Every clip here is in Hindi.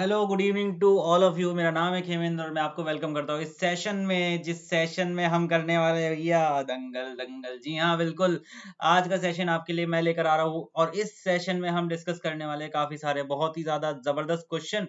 Hello good evening to all of you. मेरा नाम है खेमेंद्र और मैं आपको वेलकम करता हूँ इस सेशन में, जिस सेशन में हम करने वाले हैं भैया दंगल दंगल। जी हाँ, बिल्कुल। आज का सेशन आपके लिए मैं लेकर आ रहा हूँ और इस सेशन में हम डिस्कस करने वाले हैं काफी सारे बहुत ही ज्यादा जबरदस्त क्वेश्चन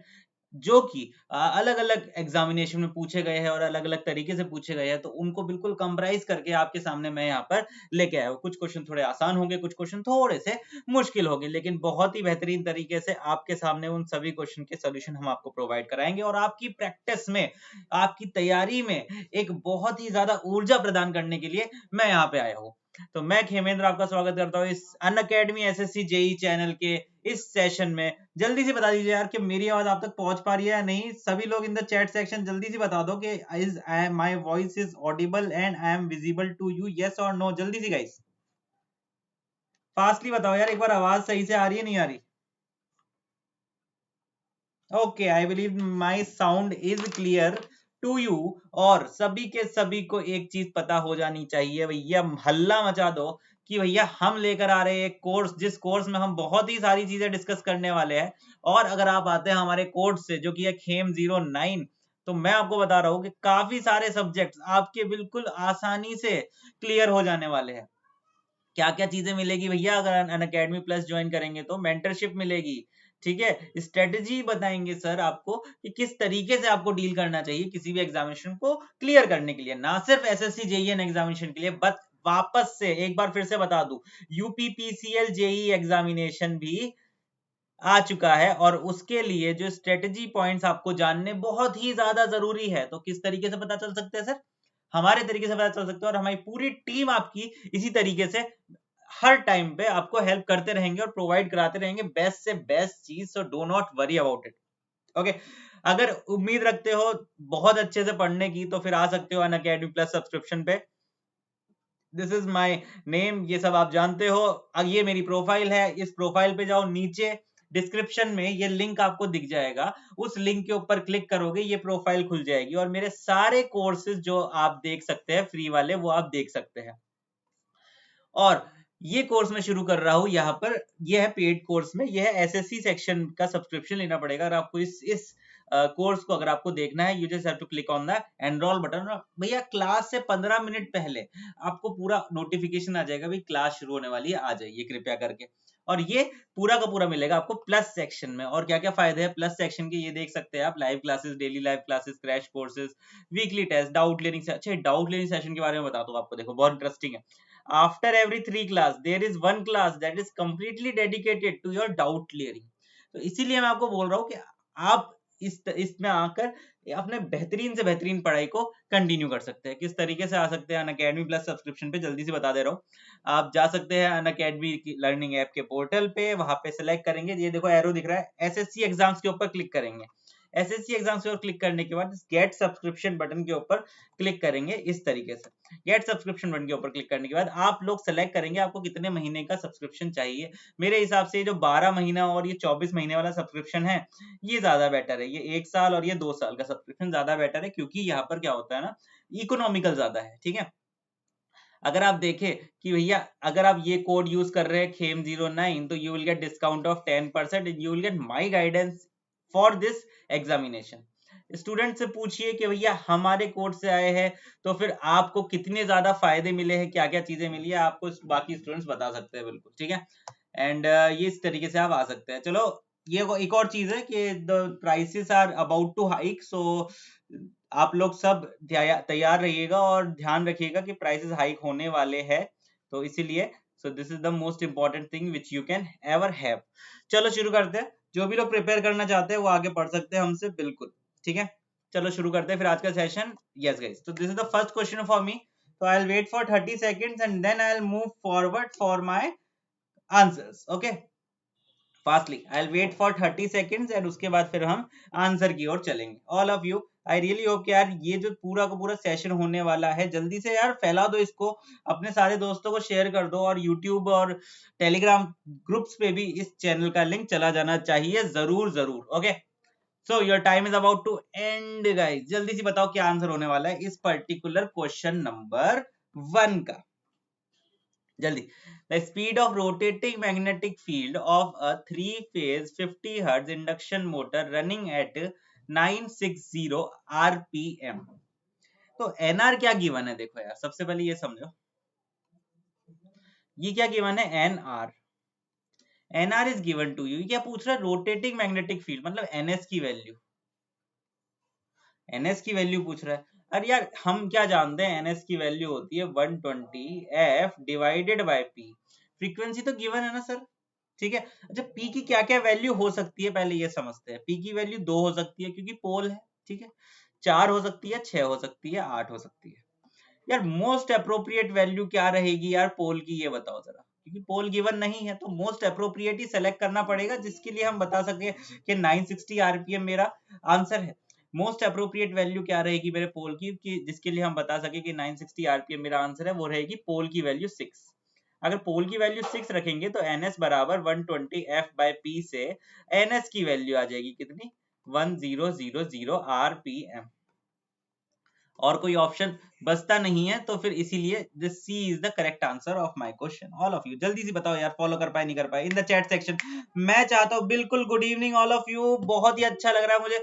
जो कि अलग अलग एग्जामिनेशन में पूछे गए हैं और अलग अलग तरीके से पूछे गए हैं। तो उनको बिल्कुल कंप्राइज करके आपके सामने मैं यहाँ पर लेके आया हूँ। कुछ क्वेश्चन थोड़े आसान होंगे, कुछ क्वेश्चन थोड़े से मुश्किल होंगे, लेकिन बहुत ही बेहतरीन तरीके से आपके सामने उन सभी क्वेश्चन के सोल्यूशन हम आपको प्रोवाइड कराएंगे और आपकी प्रैक्टिस में, आपकी तैयारी में एक बहुत ही ज्यादा ऊर्जा प्रदान करने के लिए मैं यहाँ पे आया हूँ। तो मैं खेमेंद्र आपका स्वागत करता हूँ इस अनअकैडमी एसएससी जेई चैनल के इस सेशन में। जल्दी से बता दीजिए यार कि मेरी आवाज आप तक पहुंच पा रही है या नहीं। सभी लोग इन द चैट सेक्शन जल्दी से बता दो कि is my voice is audible and I am visible to you, yes और नो। जल्दी से गाइस, फास्टली बताओ यार, एक बार आवाज सही से आ रही है नहीं आ रही। Okay, I believe my sound is clear to you. और सभी के सभी को एक चीज पता हो जानी चाहिए भैया, हल्ला मचा दो कि भैया हम लेकर आ रहे हैं एक कोर्स, जिस कोर्स में हम बहुत ही सारी चीजें डिस्कस करने वाले हैं। और अगर आप आते हैं हमारे कोर्स से जो कि है खेम 09, तो मैं आपको बता रहा हूँ कि काफी सारे सब्जेक्ट्स आपके बिल्कुल आसानी से क्लियर हो जाने वाले हैं। क्या क्या चीजें मिलेगी भैया अगर अनअकैडमी प्लस ज्वाइन करेंगे? तो मेंटरशिप मिलेगी, ठीक है। स्ट्रेटेजी बताएंगे सर आपको कि किस तरीके से आपको डील करना चाहिए किसी भी एग्जामिनेशन को क्लियर करने के लिए, ना सिर्फ एसएससी जेईएन एग्जामिनेशन के लिए, बट वापस से एक बार फिर से बता दूं, यूपीपीसीएल जेई एग्जामिनेशन भी आ चुका है और उसके लिए जो स्ट्रेटेजी पॉइंट्स आपको जानने बहुत ही ज्यादा जरूरी है। तो किस तरीके से पता चल सकते हैं सर? हमारे तरीके से पता चल सकते हैं और हमारी पूरी टीम आपकी इसी तरीके से हर टाइम पे आपको हेल्प करते रहेंगे और प्रोवाइड कराते रहेंगे बेस्ट से बेस्ट चीज। So do not worry about it. Okay, अगर उम्मीद रखते हो बहुत अच्छे से पढ़ने की तो फिर आ सकते हो अनअकैडमी प्लस सब्सक्रिप्शन पे। दिस इज माय नेम, ये सब आप जानते हो। अब ये मेरी प्रोफाइल है, इस प्रोफाइल पे जाओ, नीचे डिस्क्रिप्शन में ये लिंक आपको दिख जाएगा। उस लिंक के ऊपर क्लिक करोगे, ये प्रोफाइल खुल जाएगी और मेरे सारे कोर्सेज जो आप देख सकते हैं फ्री वाले, वो आप देख सकते हैं। और ये कोर्स मैं शुरू कर रहा हूं यहाँ पर, ये है पेड कोर्स में, ये है एसएससी सेक्शन का सब्सक्रिप्शन लेना पड़ेगा अगर आपको इस कोर्स को अगर आपको देखना है। You just have to click on the enroll button. भैया क्लास से 15 मिनट पहले आपको पूरा नोटिफिकेशन आ जाएगा, भाई क्लास शुरू होने वाली है, आ जाइए कृपया करके। और ये पूरा का पूरा मिलेगा आपको प्लस सेक्शन में। और क्या क्या फायदे हैं प्लस सेक्शन के, ये देख सकते हैं आप। Live classes, daily live classes, crash courses, weekly test, doubt clearing. अच्छा, डाउट क्लियरिंग सेशन के बारे में बताता हूँ आपको, देखो बहुत इंटरेस्टिंग है। After every 3 class there is one class that is completely dedicated to your doubt clearing। तो इसीलिए मैं आपको बोल रहा हूँ कि आप इसमें आकर अपने बेहतरीन से बेहतरीन पढ़ाई को कंटिन्यू कर सकते हैं। किस तरीके से आ सकते हैं अनअकैडमी प्लस सब्सक्रिप्शन पे, जल्दी से बता दे रहा हूँ। आप जा सकते हैं अनअकैडमी लर्निंग ऐप के पोर्टल पे, वहां पे सेलेक्ट करेंगे, ये देखो एरो दिख रहा है, एसएससी एग्जाम्स के ऊपर क्लिक करेंगे। एसएससी एग्जाम्स के ऊपर क्लिक करने के बाद गेट सब्सक्रिप्शन बटन के ऊपर क्लिक करेंगे इस तरीके से। गेट सब्सक्रिप्शन बटन के ऊपर क्लिक करने के बाद आप लोग सेलेक्ट करेंगे आपको कितने महीने का सब्सक्रिप्शन चाहिए। मेरे हिसाब से जो 12 महीना और ये 24 महीने वाला सब्सक्रिप्शन है, ये ज्यादा बेटर है। ये 1 साल और ये 2 साल का सब्सक्रिप्शन ज्यादा बेटर है, क्योंकि यहाँ पर क्या होता है ना, इकोनॉमिकल ज्यादा है, ठीक है। अगर आप देखें कि भैया अगर आप ये कोड यूज कर रहे हैं खेम 09, तो you will get discount of 10% and you will get my guidance for this examination. Student से पूछिए कि भैया हमारे कोर्स से आए हैं तो फिर आपको कितने ज्यादा फायदे मिले हैं, क्या क्या चीजें मिली है, आपको बाकी स्टूडेंट्स बता सकते हैं, बिल्कुल ठीक है। एंड ये इस तरीके से आप आ सकते हैं। चलो, ये एक और चीज है कि the prices are about to hike, so आप लोग सब तैयार रहिएगा और ध्यान रखिएगा कि प्राइसेस हाइक होने वाले हैं। तो इसीलिए so this is the most important thing which you can ever have. चलो शुरू करते हैं। जो भी लोग प्रिपेयर करना चाहते हैं वो आगे पढ़ सकते हैं हमसे, बिल्कुल ठीक है। चलो शुरू करते हैं फिर आज का सेशन। यस गाइस, तो this is the first question for me. तो I will wait for 30 seconds and then I will move forward for my answers. Okay, fastly I will wait for 30 seconds and उसके बाद फिर हम आंसर की ओर चलेंगे। All of you, I really hope कि यार ये जो पूरा का पूरा सेशन होने वाला है, जल्दी से यार फैला दो इसको, अपने सारे दोस्तों को शेयर कर दो और यूट्यूब और टेलीग्राम ग्रुप्स पे भी इस चैनल का लिंक चला जाना चाहिए, जरूर जरूर। Okay, so your time is about to end guys. जल्दी से बताओ क्या आंसर होने वाला है इस पर्टिकुलर क्वेश्चन नंबर 1 का। जल्दी। The speed of rotating magnetic field of a 3 phase 50 hertz induction motor running at 960 RPM. तो एनआर क्या गिवन है, देखो यार सबसे पहले ये समझो, ये क्या गिवन है, NR. NR is given to you, क्या पूछ रहा है, रोटेटिंग मैग्नेटिक फील्ड मतलब एनएस की वैल्यू, एनएस की वैल्यू पूछ रहा है। अरे यार हम क्या जानते हैं, एनएस की वैल्यू होती है 120 F divided by P. Frequency तो गिवन है ना सर, ठीक है। अच्छा पी की क्या क्या वैल्यू हो सकती है पहले ये समझते हैं। पी की वैल्यू 2 हो सकती है क्योंकि पोल है, ठीक है। 4 हो सकती है, 6 हो सकती है, 8 हो सकती है। यार मोस्ट अप्रोप्रिएट वैल्यू क्या रहेगी यार पोल की, ये बताओ जरा, क्योंकि पोल गिवन नहीं है तो मोस्ट अप्रोप्रिएट ही सेलेक्ट करना पड़ेगा जिसके लिए हम बता सके कि 960 आरपीएम मेरा आंसर है। मोस्ट अप्रोप्रिएट वैल्यू क्या रहेगी मेरे पोल की, कि जिसके लिए हम बता सके कि 960 आरपीएम मेरा आंसर है, वो रहेगी पोल की वैल्यू 6। अगर पोल की वैल्यू 6 रखेंगे तो ns बराबर 120 f बाय p से ns की वैल्यू आ जाएगी कितनी, 1000 आरपीएम। और कोई ऑप्शन बचता नहीं है, तो फिर इसीलिए this C is the correct answer of my question. All of you जल्दी से बताओ यार, फॉलो कर पाए नहीं कर पाए इन द चैट सेक्शन। मैं चाहता हूं बिल्कुल, good evening all of you, बहुत ही अच्छा लग रहा है मुझे,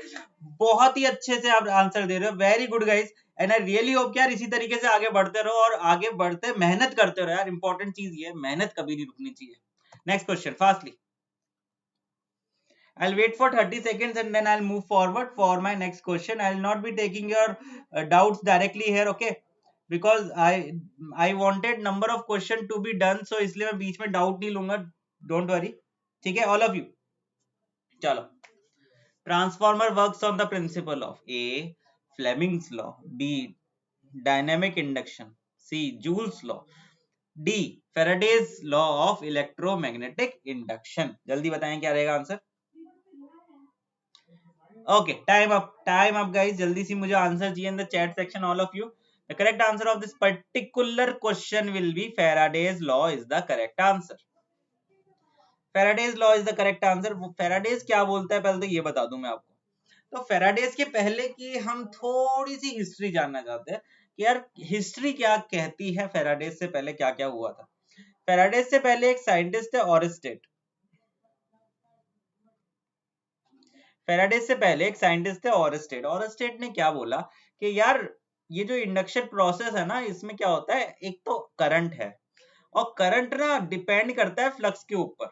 बहुत ही अच्छे से आप आंसर दे रहे हो, very good guys. And I really hope यार इसी तरीके से आगे बढ़ते रहो, और आगे बढ़ते मेहनत करते रहो यार, इंपॉर्टेंट चीज ये है, मेहनत कभी नहीं रुकनी चाहिए। Next question fastly, I'll wait for 30 seconds and then I'll move forward for my next question. I'll not be taking your doubts directly here, okay? Because I wanted number of question to be done, so इसलिए मैं बीच में doubt नहीं लूंगा. Don't worry. ठीक है, all of you. चलो. Transformer works on the principle of A. Fleming's law. B. Dynamic induction. C. Joule's law. D. Faraday's law of electromagnetic induction. जल्दी बताएं क्या रहेगा answer. Okay, time up guys, जल्दी सी मुझे आंसर चाहिए in the chat section all of you. The correct answer of this particular question will be Faraday's law is the correct answer. Faraday's law is the correct answer. Faraday's क्या बोलता है पहले तो ये बता दूं मैं आपको। तो Faraday's के पहले की हम थोड़ी सी हिस्ट्री जानना चाहते हैं कि यार हिस्ट्री क्या कहती है, Faraday's से पहले क्या क्या हुआ था। Faraday's से पहले एक साइंटिस्ट है ऑरस्टेड। फेराडे से पहले एक साइंटिस्ट थे ऑरस्टेड। ऑरस्टेड ने क्या बोला कि यार ये जो इंडक्शन प्रोसेस है ना, इसमें क्या होता है, एक तो करंट है, और करंट ना डिपेंड करता है फ्लक्स के ऊपर।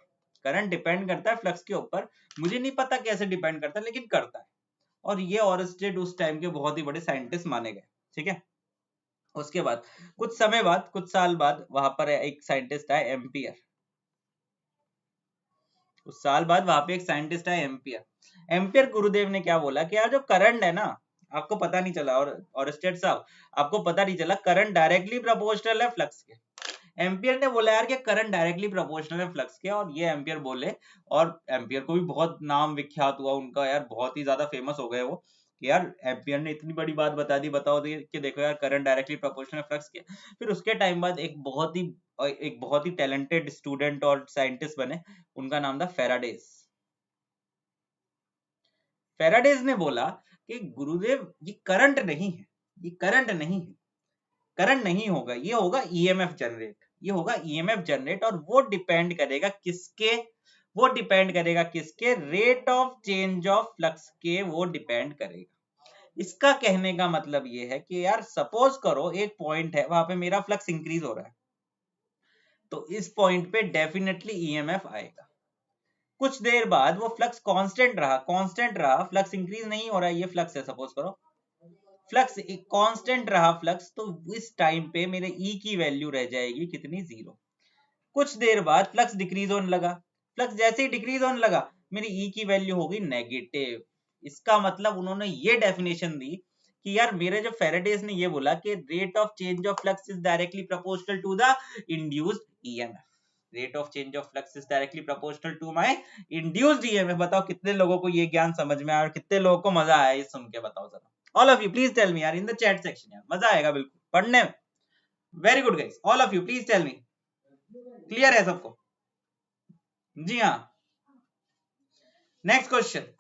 करंट डिपेंड करता है फ्लक्स के ऊपर, मुझे नहीं पता कैसे डिपेंड करता है लेकिन करता है। और ये ऑरस्टेड उस टाइम के बहुत ही बड़े साइंटिस्ट माने गए, ठीक है। उसके बाद कुछ समय बाद, कुछ साल बाद वहां पर एक साइंटिस्ट आया एम्पियर। उस साल बाद वहां पे एक साइंटिस्ट आया एम्पियर। एम्पियर गुरुदेव ने क्या बोला कि यार जो करंट है ना, आपको पता नहीं चला, और स्टेट साहब आपको पता नहीं चला, करंट डायरेक्टली प्रोपोर्शनल है फ्लक्स के। एम्पियर ने बोला यार कि करंट डायरेक्टली प्रोपोर्शनल है फ्लक्स के, और ये एम्पियर बोले, और एम्पियर को भी बहुत नाम विख्यात हुआ उनका यार, बहुत ही ज्यादा फेमस हो गए वो, कि यार एम्पियर ने इतनी बड़ी बात बता दी, बताओ कि देखो यार करंट डायरेक्टली प्रोपोर्शनल है फ्लक्स के। फिर उसके टाइम बाद एक बहुत ही टैलेंटेड स्टूडेंट और साइंटिस्ट बने, उनका नाम था फेराडेज। फेराडेज ने बोला कि गुरुदेव ये करंट नहीं है, ये करंट नहीं है, करंट नहीं होगा, ये होगा ईएमएफ जनरेट, ये होगा ईएमएफ जनरेट, और वो डिपेंड करेगा किसके, वो डिपेंड करेगा किसके, rate of change of flux के, वो डिपेंड करेगा। इसका कहने का मतलब ये है कि यार सपोज करो एक पॉइंट है, वहां पे मेरा फ्लक्स इंक्रीज हो रहा है, तो इस पॉइंट पे डेफिनेटली ईएमएफ आएगा। कुछ देर बाद वो फ्लक्स कांस्टेंट रहा, फ्लक्स इंक्रीज नहीं हो रहा है, ये फ्लक्स है सपोज करो, फ्लक्स एक कांस्टेंट रहा फ्लक्स, तो इस टाइम पे मेरे ई की वैल्यू रह जाएगी कितनी, 0। कुछ देर बाद फ्लक्स डिक्रीज होने लगा, फ्लक्स जैसे ही डिक्रीज होने लगा मेरी ई की वैल्यू होगी नेगेटिव। इसका मतलब उन्होंने ये डेफिनेशन दी कि यार मेरे जो फेराडेज ने ये बोला कि rate of change of flux is directly proportional to the induced EMF. Rate of change of flux is directly proportional to my induced EMF. बताओ कितने लोगों को ये ज्ञान समझ में आया और कितने लोगों को मजा आया ये सुन के, बताओ जरा। All of you please tell me यार इन द चैट सेक्शन, यार मजा आएगा बिल्कुल पढ़ने में। Very good guys, all of you please tell me, clear है सबको? जी हाँ, नेक्स्ट क्वेश्चन।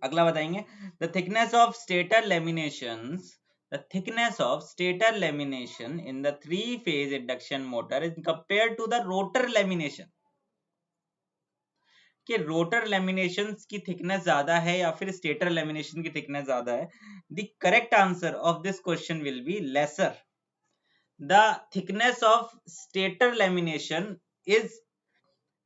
अगला बताएंगे, the thickness of stator laminations, the thickness of stator lamination in the three phase induction motor is compared to the rotor lamination, कि रोटर लेमिनेशन की थिकनेस ज्यादा है या फिर स्टेटर लेमिनेशन की थिकनेस ज्यादा है. The correct answer of this question will be lesser. The thickness of stator lamination is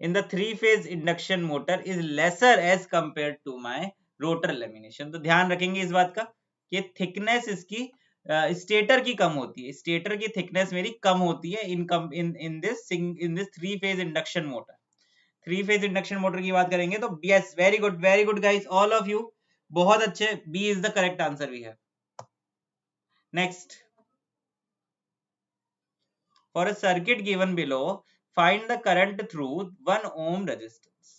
in the three phase induction motor is lesser as compared to my rotor lamination. तो ध्यान रखेंगे इस बात का कि थिकनेस इसकी स्टेटर की कम होती है, स्टेटर की थिकनेस मेरी कम होती है in this three phase induction motor. Three phase induction motor की बात करेंगे तो yes, very good guys, all of you, बहुत अच्छे. B is the correct answer we have. Next, for a circuit given below find the current through 1 ohm resistance.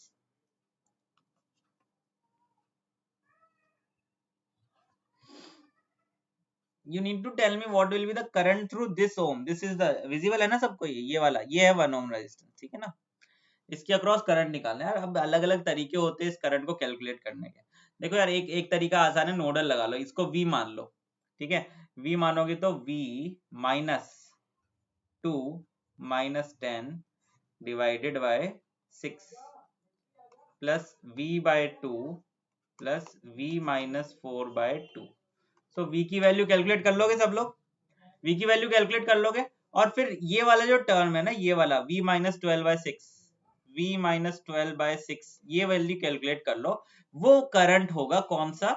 You need to tell me what will be the current through this ohm. This is the visible है ना सबको, ये वाला, ये है 1 ohm resistance, ठीक है ना. इसके अक्रॉस करंट निकालना है. अब अलग अलग तरीके होते हैं इस करंट को कैलकुलेट करने के. देखो यार, एक तरीका आसान है, नोडल लगा लो, इसको V मान लो, ठीक है. V मानोगे तो V minus 2 minus 10 divided by 6 plus V by 2 plus V minus 4 by 2. So V की वैल्यू कैलकुलेट कर लोगे सब लोग, V की वैल्यू कैलकुलेट कर लोगे. और फिर ये वाला जो टर्म है ना, ये वाला V minus 12 by 6, V minus 12 by 6, ये वैल्यू कैलकुलेट कर लो. वो करंट होगा कौन सा,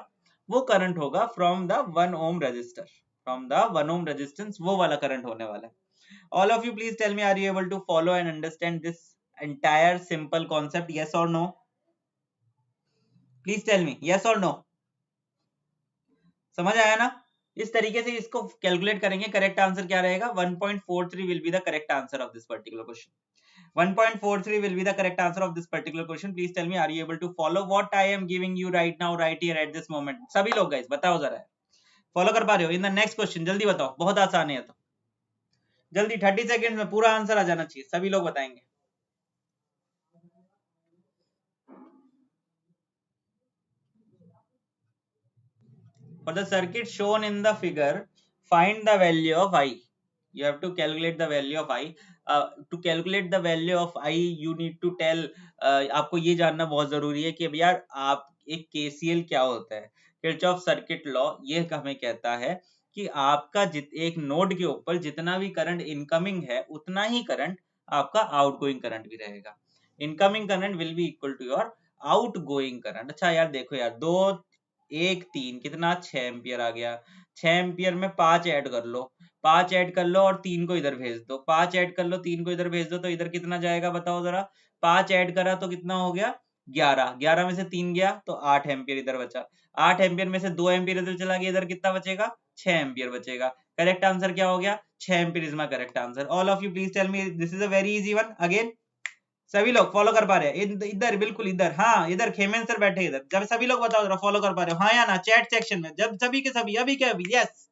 वो करंट होगा from the 1 ohm resistor, from the 1 ohm resistance, वो वाला करंट होने वाला है. All of you please tell me, are you able to follow and understand this entire simple concept? Yes और no? Please tell me yes और नो. समझ आया ना? इस तरीके से इसको कैलकुलेट करेंगे. करेक्ट आंसर क्या रहेगा? 1.43 will be the correct answer of this particular question. 1.43 will be the correct answer of this particular question. Please tell me, are you able to follow what I am giving you right now, right here at this moment? सभी लोग guys बताओ जरा, फॉलो कर पा रहे हो? इन द नेक्स्ट क्वेश्चन जल्दी बताओ, बहुत आसान है तो जल्दी 30 सेकंड में पूरा आंसर आ जाना चाहिए. सभी लोग बताएंगे. For the circuit shown in the figure, find the value of I. You have to calculate the value of I. To calculate the value of I, you need to tell. आपको ये जानना बहुत जरूरी है कि अब यार आप एक KCL क्या होता है, किरचॉफ सर्किट लॉ. ये हमें कहता है कि आपका एक नोड के ऊपर जितना भी करंट इनकमिंग है उतना ही करंट आपका आउटगोइंग करंट भी रहेगा. Incoming current will be equal to your outgoing current. अच्छा यार देखो यार, 2 1 3 कितना 6 एम्पियर आ गया. 6 एम्पियर में 5 ऐड कर लो, 5 ऐड कर लो और 3 को इधर भेज दो. 5 ऐड कर लो, 3 को इधर भेज दो, तो इधर कितना जाएगा बताओ जरा. 5 ऐड करा तो कितना हो गया 11. 11 में से 3 गया तो 8 एम्पियर इधर बचा. 8 एम्पियर में से 2 एम्पियर इधर चला गया, इधर कितना बचेगा 6 एम्पियर बचेगा. करेक्ट आंसर क्या हो गया? 6 ampere is my correct answer. All of you please tell me, this is a very easy one. Again सभी लोग फॉलो कर पा रहे हैं? इधर बिल्कुल इधर, हाँ इधर खेमेन सर बैठे इधर. जब सभी लोग बताओ जरा, फॉलो कर पा रहे हो? हाँ या ना, चैट सेक्शन में जब सभी के सभी, अभी के अभी. यस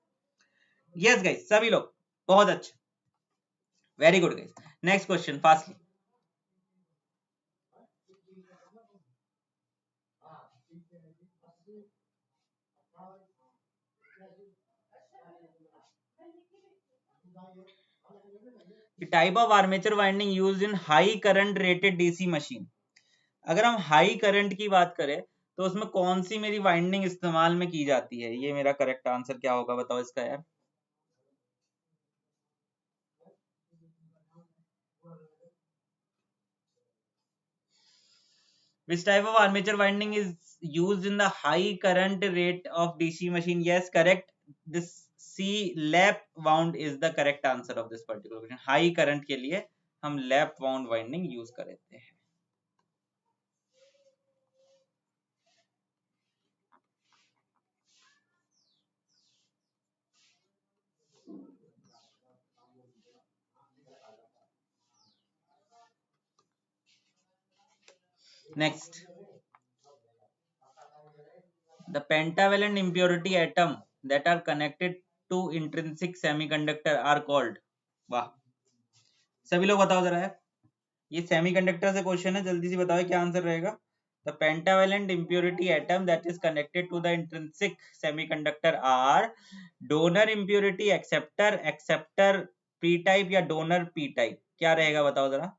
यस गाइस, सभी लोग बहुत अच्छे, very good guys. Next question fastly. Type of armature winding used in high current rated DC machine. अगर हम हाई करंट की बात करें तो उसमें कौन सी मेरी वाइंडिंग इस्तेमाल में की जाती है? ये मेरा करेक्ट आंसर क्या होगा बताओ इसका यार. Which type of armature winding is used in the high current rate of DC machine? Yes, correct. This C lap wound is the correct answer of this particular question. High current के लिए हम lap wound winding use करते हैं. Next, the pentavalent impurity atom that are connected to intrinsic semiconductor are called. वाह, सभी लोग बताओ जरा यार, ये सेमीकंडक्टर से क्वेश्चन है, जल्दी से बताओ क्या आंसर रहेगा. The pentavalent impurity atom that is connected to the intrinsic semiconductor are donor impurity, acceptor p type या donor p type. क्या रहेगा बताओ जरा.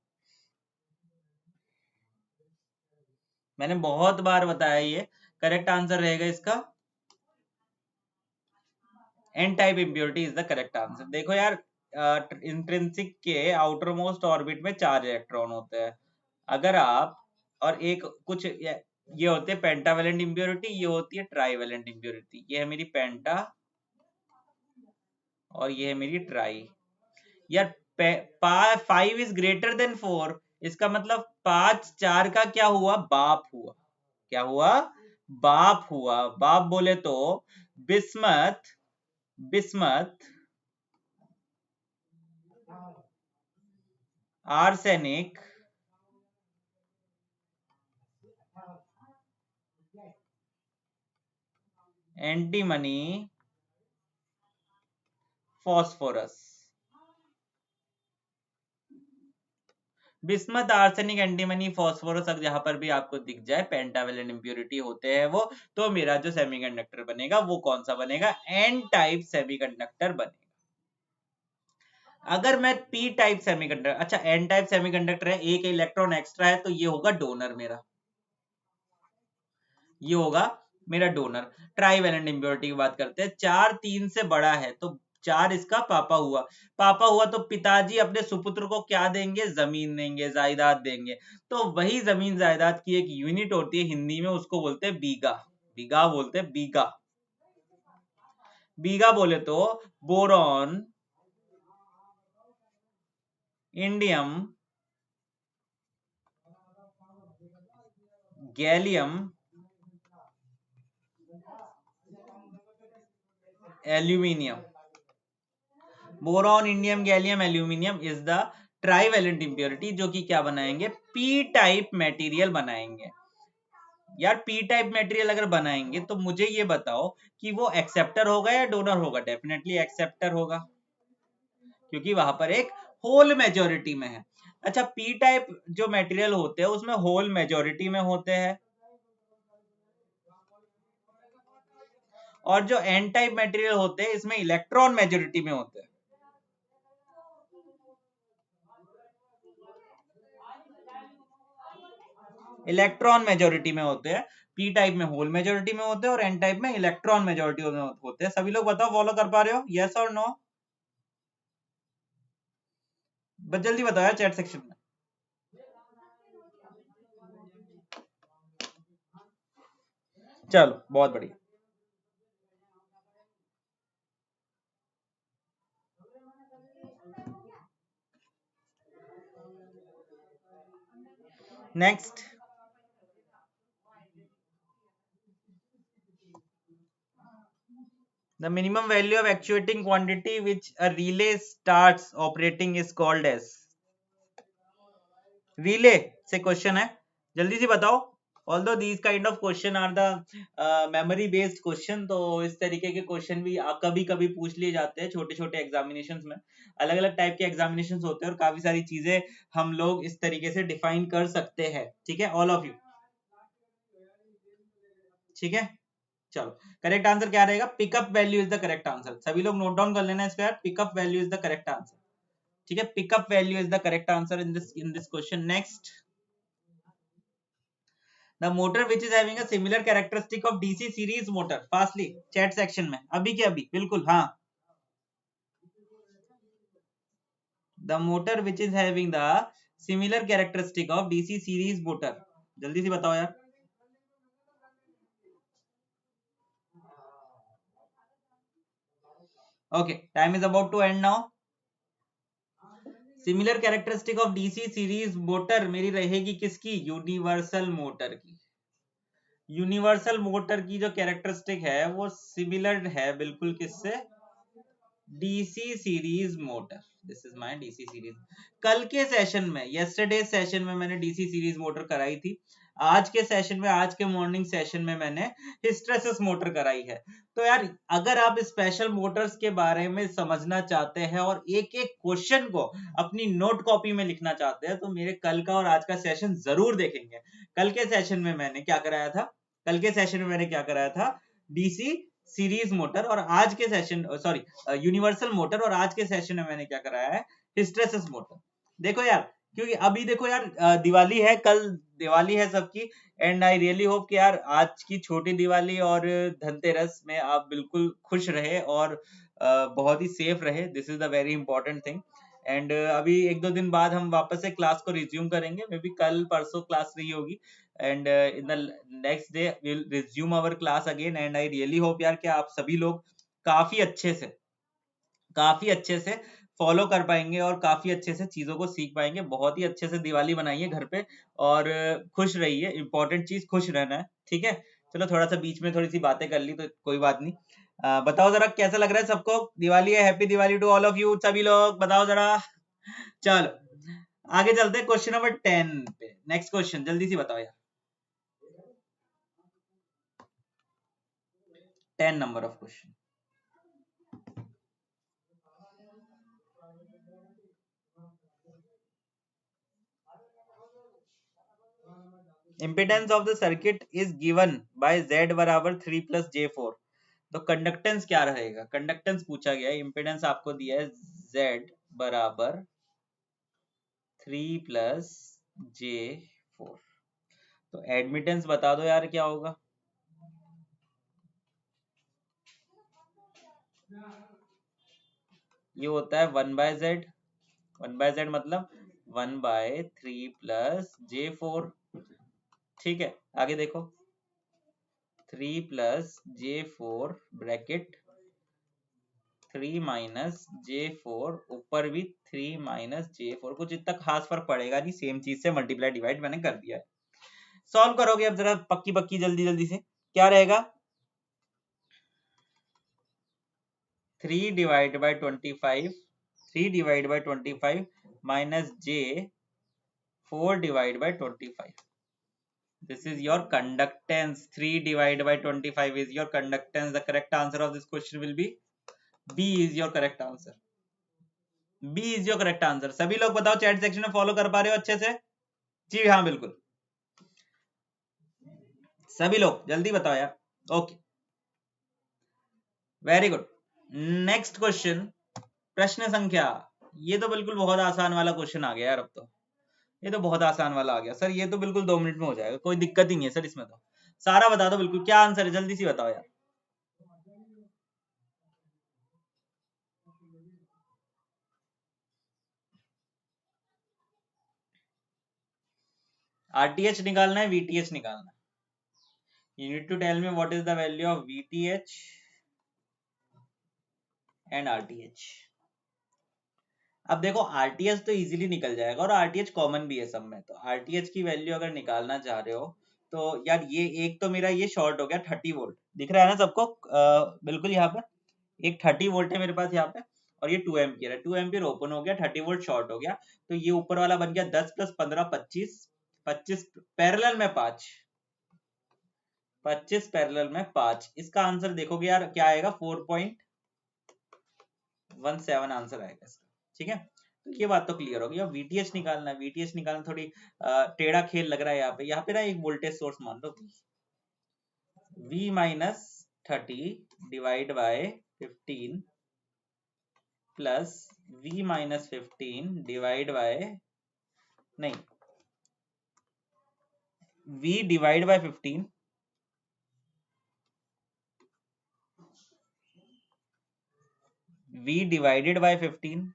मैंने बहुत बार बताया ये करेक्ट आंसर रहेगा इसका N type impurity is the correct answer. देखो यार इंट्रिंसिक के आउटर मोस्ट ऑर्बिट में 4 इलेक्ट्रॉन होते हैं. अगर आप और एक कुछ ये होते हैं पेंटावेलेंट इम्प्योरिटी, ये होती है ट्राईवेलेंट इम्प्योरिटी. ये है मेरी पेंटा और ये है मेरी ट्राई. यार 5 इज ग्रेटर देन 4, इसका मतलब 5 4 का क्या हुआ, बाप हुआ. क्या हुआ, बाप हुआ. बाप बोले तो bismuth arsenic antimony phosphorus. Bismuth arsenic antimony phosphorus अगर जहां पर भी आपको दिख जाए पेंटावेलेंट इंप्योरिटी होते हैं वो, तो मेरा जो सेमीकंडक्टर बनेगा वो कौन सा बनेगा, एन टाइप सेमीकंडक्टर बनेगा. अगर मैं पी टाइप सेमीकंडक्टर, अच्छा एन टाइप सेमीकंडक्टर है, एक इलेक्ट्रॉन एक्स्ट्रा है, तो ये होगा डोनर मेरा, ये होगा मेरा डोनर. ट्राईवेलेंट इंप्योरिटी की बात करते हैं. 4 3 से बड़ा है तो 4 इसका पापा हुआ. पापा हुआ तो पिताजी अपने सुपुत्र को क्या देंगे, जमीन देंगे, जायदाद देंगे. तो वही जमीन जायदाद की एक यूनिट होती है हिंदी में, उसको बोलते हैं बीघा. बीघा बोलते हैं, बीघा. बीघा बोले तो boron, indium, gallium, aluminium. Boron, indium, gallium, aluminium is the trivalent impurity, जो कि क्या बनाएंगे, पी टाइप मटेरियल बनाएंगे. यार पी टाइप मटेरियल अगर बनाएंगे तो मुझे ये बताओ कि वो एक्सेप्टर होगा या डोनर होगा. डेफिनेटली एक्सेप्टर होगा, क्योंकि वहां पर एक होल मेजोरिटी में है. अच्छा पी टाइप जो मटेरियल होते हैं उसमें होल मेजोरिटी में होते हैं, और जो एन टाइप मटेरियल होते हैं इसमें इलेक्ट्रॉन मेजोरिटी में होते हैं. इलेक्ट्रॉन मेजोरिटी में होते हैं. पी टाइप में होल मेजोरिटी में होते हैं और एन टाइप में इलेक्ट्रॉन मेजोरिटी में होते हैं. सभी लोग बताओ, फॉलो कर पा रहे हो, यस और नो? बस जल्दी बताओ यार चैट सेक्शन में. चलो बहुत बढ़िया. Next, the minimum value of actuating quantity which a relay starts operating is called as. Relay से क्वेश्चन है, जल्दी से बताओ. Although these kind of question are the memory based question, तो इस तरीके के क्वेश्चन भी कभी कभी पूछ लिए जाते हैं छोटे छोटे एग्जामिनेशंस में. अलग अलग टाइप के एग्जामिनेशंस होते हैं और काफी सारी चीजें हम लोग इस तरीके से डिफाइन कर सकते हैं. ठीक है ऑल ऑफ यू, ठीक है. चलो करेक्ट आंसर क्या रहेगा, pickup value is the correct answer. सभी लोग नोट डाउन कर लेना इसको यार, pickup value is the correct answer. ठीक है, pickup value is the correct answer in this question. Next, the motor which is having a similar characteristic of DC series motor. Fastly chat section में अभी के अभी, बिल्कुल हाँ. the motor which is having the similar characteristic of DC series motor, जल्दी से बताओ यार. okay, time is about to end now. Similar characteristic of DC series motor मेरी रहेगी किसकी, यूनिवर्सल मोटर की. यूनिवर्सल मोटर की जो कैरेक्टरिस्टिक है वो सिमिलर है बिल्कुल किससे, DC series motor. This is my DC series. कल के सेशन में, यस्टरडे सेशन में मैंने डीसी सीरीज मोटर कराई थी. आज के सेशन में, आज के मॉर्निंग सेशन में मैंने हिस्टेरेसिस मोटर कराई है. तो यार अगर आप स्पेशल मोटर्स के बारे में समझना चाहते हैं और एक एक क्वेश्चन को अपनी नोट कॉपी में लिखना चाहते हैं तो मेरे कल का और आज का सेशन जरूर देखेंगे. कल के सेशन में मैंने क्या कराया था, कल के सेशन में मैंने क्या कराया था, डीसी सीरीज मोटर, और आज के सेशन सॉरी यूनिवर्सल मोटर, और आज के सेशन में मैंने क्या कराया है, हिस्टेरेसिस मोटर। देखो यार, क्योंकि अभी देखो यार दिवाली है, कल दिवाली है सबकी, एंड आई रियली होप कि यार आज की छोटी दिवाली और धनतेरस में आप बिल्कुल खुश रहे और बहुत ही सेफ रहे। This is the very important thing. And अभी एक दो दिन बाद हम वापस से क्लास को रिज्यूम करेंगे, मे बी कल परसों क्लास नहीं होगी, and in the next day will resume our class again. And I really hope यार कि आप सभी लोग काफी अच्छे से फॉलो कर पाएंगे और काफी अच्छे से चीजों को सीख पाएंगे। बहुत ही अच्छे से दिवाली बनाइए घर पे और खुश रहिए, इंपॉर्टेंट चीज खुश रहना है, ठीक है। चलो थोड़ा सा बीच में थोड़ी सी बातें कर ली तो कोई बात नहीं। बताओ जरा कैसा लग रहा है सबको, दिवाली है, happy Diwali to all of you, सभी लोग बताओ जरा। चलो आगे चलते हैं क्वेश्चन नंबर 10 पे। नेक्स्ट क्वेश्चन जल्दी से बताओ यार, 10 number of question. impedance of the circuit is given by z बराबर 3 plus j4। तो कंडक्टेंस क्या रहेगा, कंडक्टेंस पूछा गया है, इंपेडेंस आपको दिया है z बराबर 3 प्लस j4। तो एडमिटेंस बता दो यार क्या होगा। ये होता है 1/z, 1/z मतलब 1/3 प्लस j4। ठीक है, आगे देखो, 3 plus j4 bracket 3 minus j4, ऊपर भी 3 माइनस j4, कुछ इतना खास फर्क पड़ेगा नहीं, सेम चीज से मल्टीप्लाई डिवाइड मैंने कर दिया है। सॉल्व करोगे अब जरा पक्की पक्की जल्दी जल्दी से, क्या रहेगा, 3 divide by 25, 3 divide by 25 minus j4 divide by 25। This is your conductance. 3 divided by 25 is your conductance. The correct answer of this question will be B is your correct answer. B is your correct answer. सभी लोग बताओ चैट सेक्शन में फॉलो कर पा रहे हो अच्छे से? जी हाँ बिल्कुल, सभी लोग जल्दी बताओ यार। Okay, very good. Next question, प्रश्न संख्या, ये तो बिल्कुल बहुत आसान वाला क्वेश्चन आ गया यार, अब तो ये तो बहुत आसान वाला आ गया सर, ये तो बिल्कुल 2 मिनट में हो जाएगा, कोई दिक्कत ही नहीं है सर इसमें। तो सारा बता दो बिल्कुल, क्या आंसर है जल्दी से बताओ यार। आरटीएच निकालना है, वीटीएच निकालना है। You need to tell me what is the value of VTH and RTH। अब देखो RTH तो इजीली निकल जाएगा और RTH कॉमन भी है सब में, तो RTH की वैल्यू अगर निकालना चाह रहे हो तो यार ये एक तो मेरा ये शॉर्ट हो गया 30 वोल्ट, दिख रहा है ना सबको, बिल्कुल यहाँ पे एक 30 वोल्ट है मेरे पास यहाँ पे, और ये 2 एम्पियर है, 2 एम्पियर ओपन हो गया, 30 वोल्ट शॉर्ट हो गया, तो ये ऊपर वाला बन गया 10 प्लस 15 25, 25 पैरेलल में 5, 25 पैरेलल में 5। इसका आंसर देखोगे यार क्या आएगा, 4.17 आंसर आएगा इसका, ठीक है। तो ये बात तो क्लियर होगी। अब वीटीएच निकालना है, वीटीएच निकालना थोड़ी टेढ़ा खेल लग रहा है यहाँ पे ना एक वोल्टेज सोर्स मान लो V minus 30 divide by 15 plus V minus 15 divide by, नहीं, V divide by 15 V divided by 15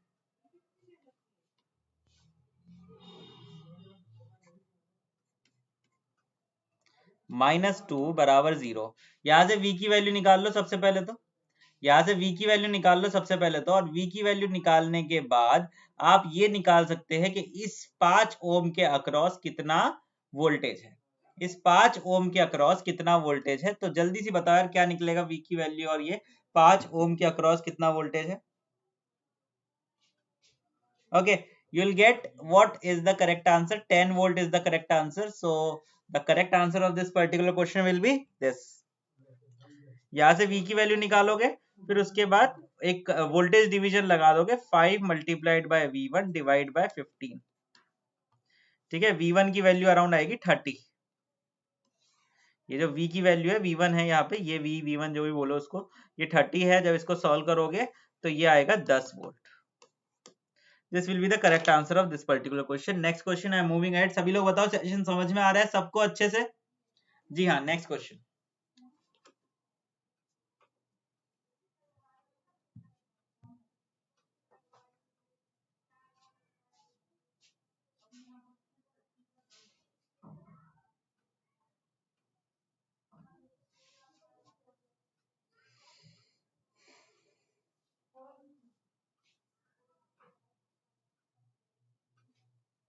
-2 बराबर 0। यहां से V की वैल्यू निकाल लो सबसे पहले तो, यहां से V की वैल्यू निकाल लो सबसे पहले तो, और V की वैल्यू निकालने के बाद आप ये निकाल सकते हैं कि इस 5 ओम के अक्रॉस कितना वोल्टेज है, इस 5 ओम के अक्रॉस कितना वोल्टेज है। तो जल्दी से बताओ यार क्या निकलेगा V की वैल्यू और ये 5 ओम के अक्रॉस कितना वोल्टेज है। Okay, you will get what is the correct answer, 10 volt is the correct answer, so the correct answer of this particular question will be this। यहां से V की वैल्यू निकालोगे, फिर उसके बाद एक वोल्टेज डिवीजन लगा दोगे, 5 multiplied bye V1 divide by 15, ठीक है। V1 की वैल्यू अराउंड आएगी 30, ये जो v की वैल्यू है v1 है यहाँ पे, ये v1 जो भी बोलो उसको, ये 30 है। जब इसको सॉल्व करोगे तो ये आएगा 10 volt. This will be the correct answer of this particular question. Next question, I am moving ahead. सभी लोग बताओ सेशन समझ में आ रहा है सबको अच्छे से? जी हाँ, नेक्स्ट क्वेश्चन।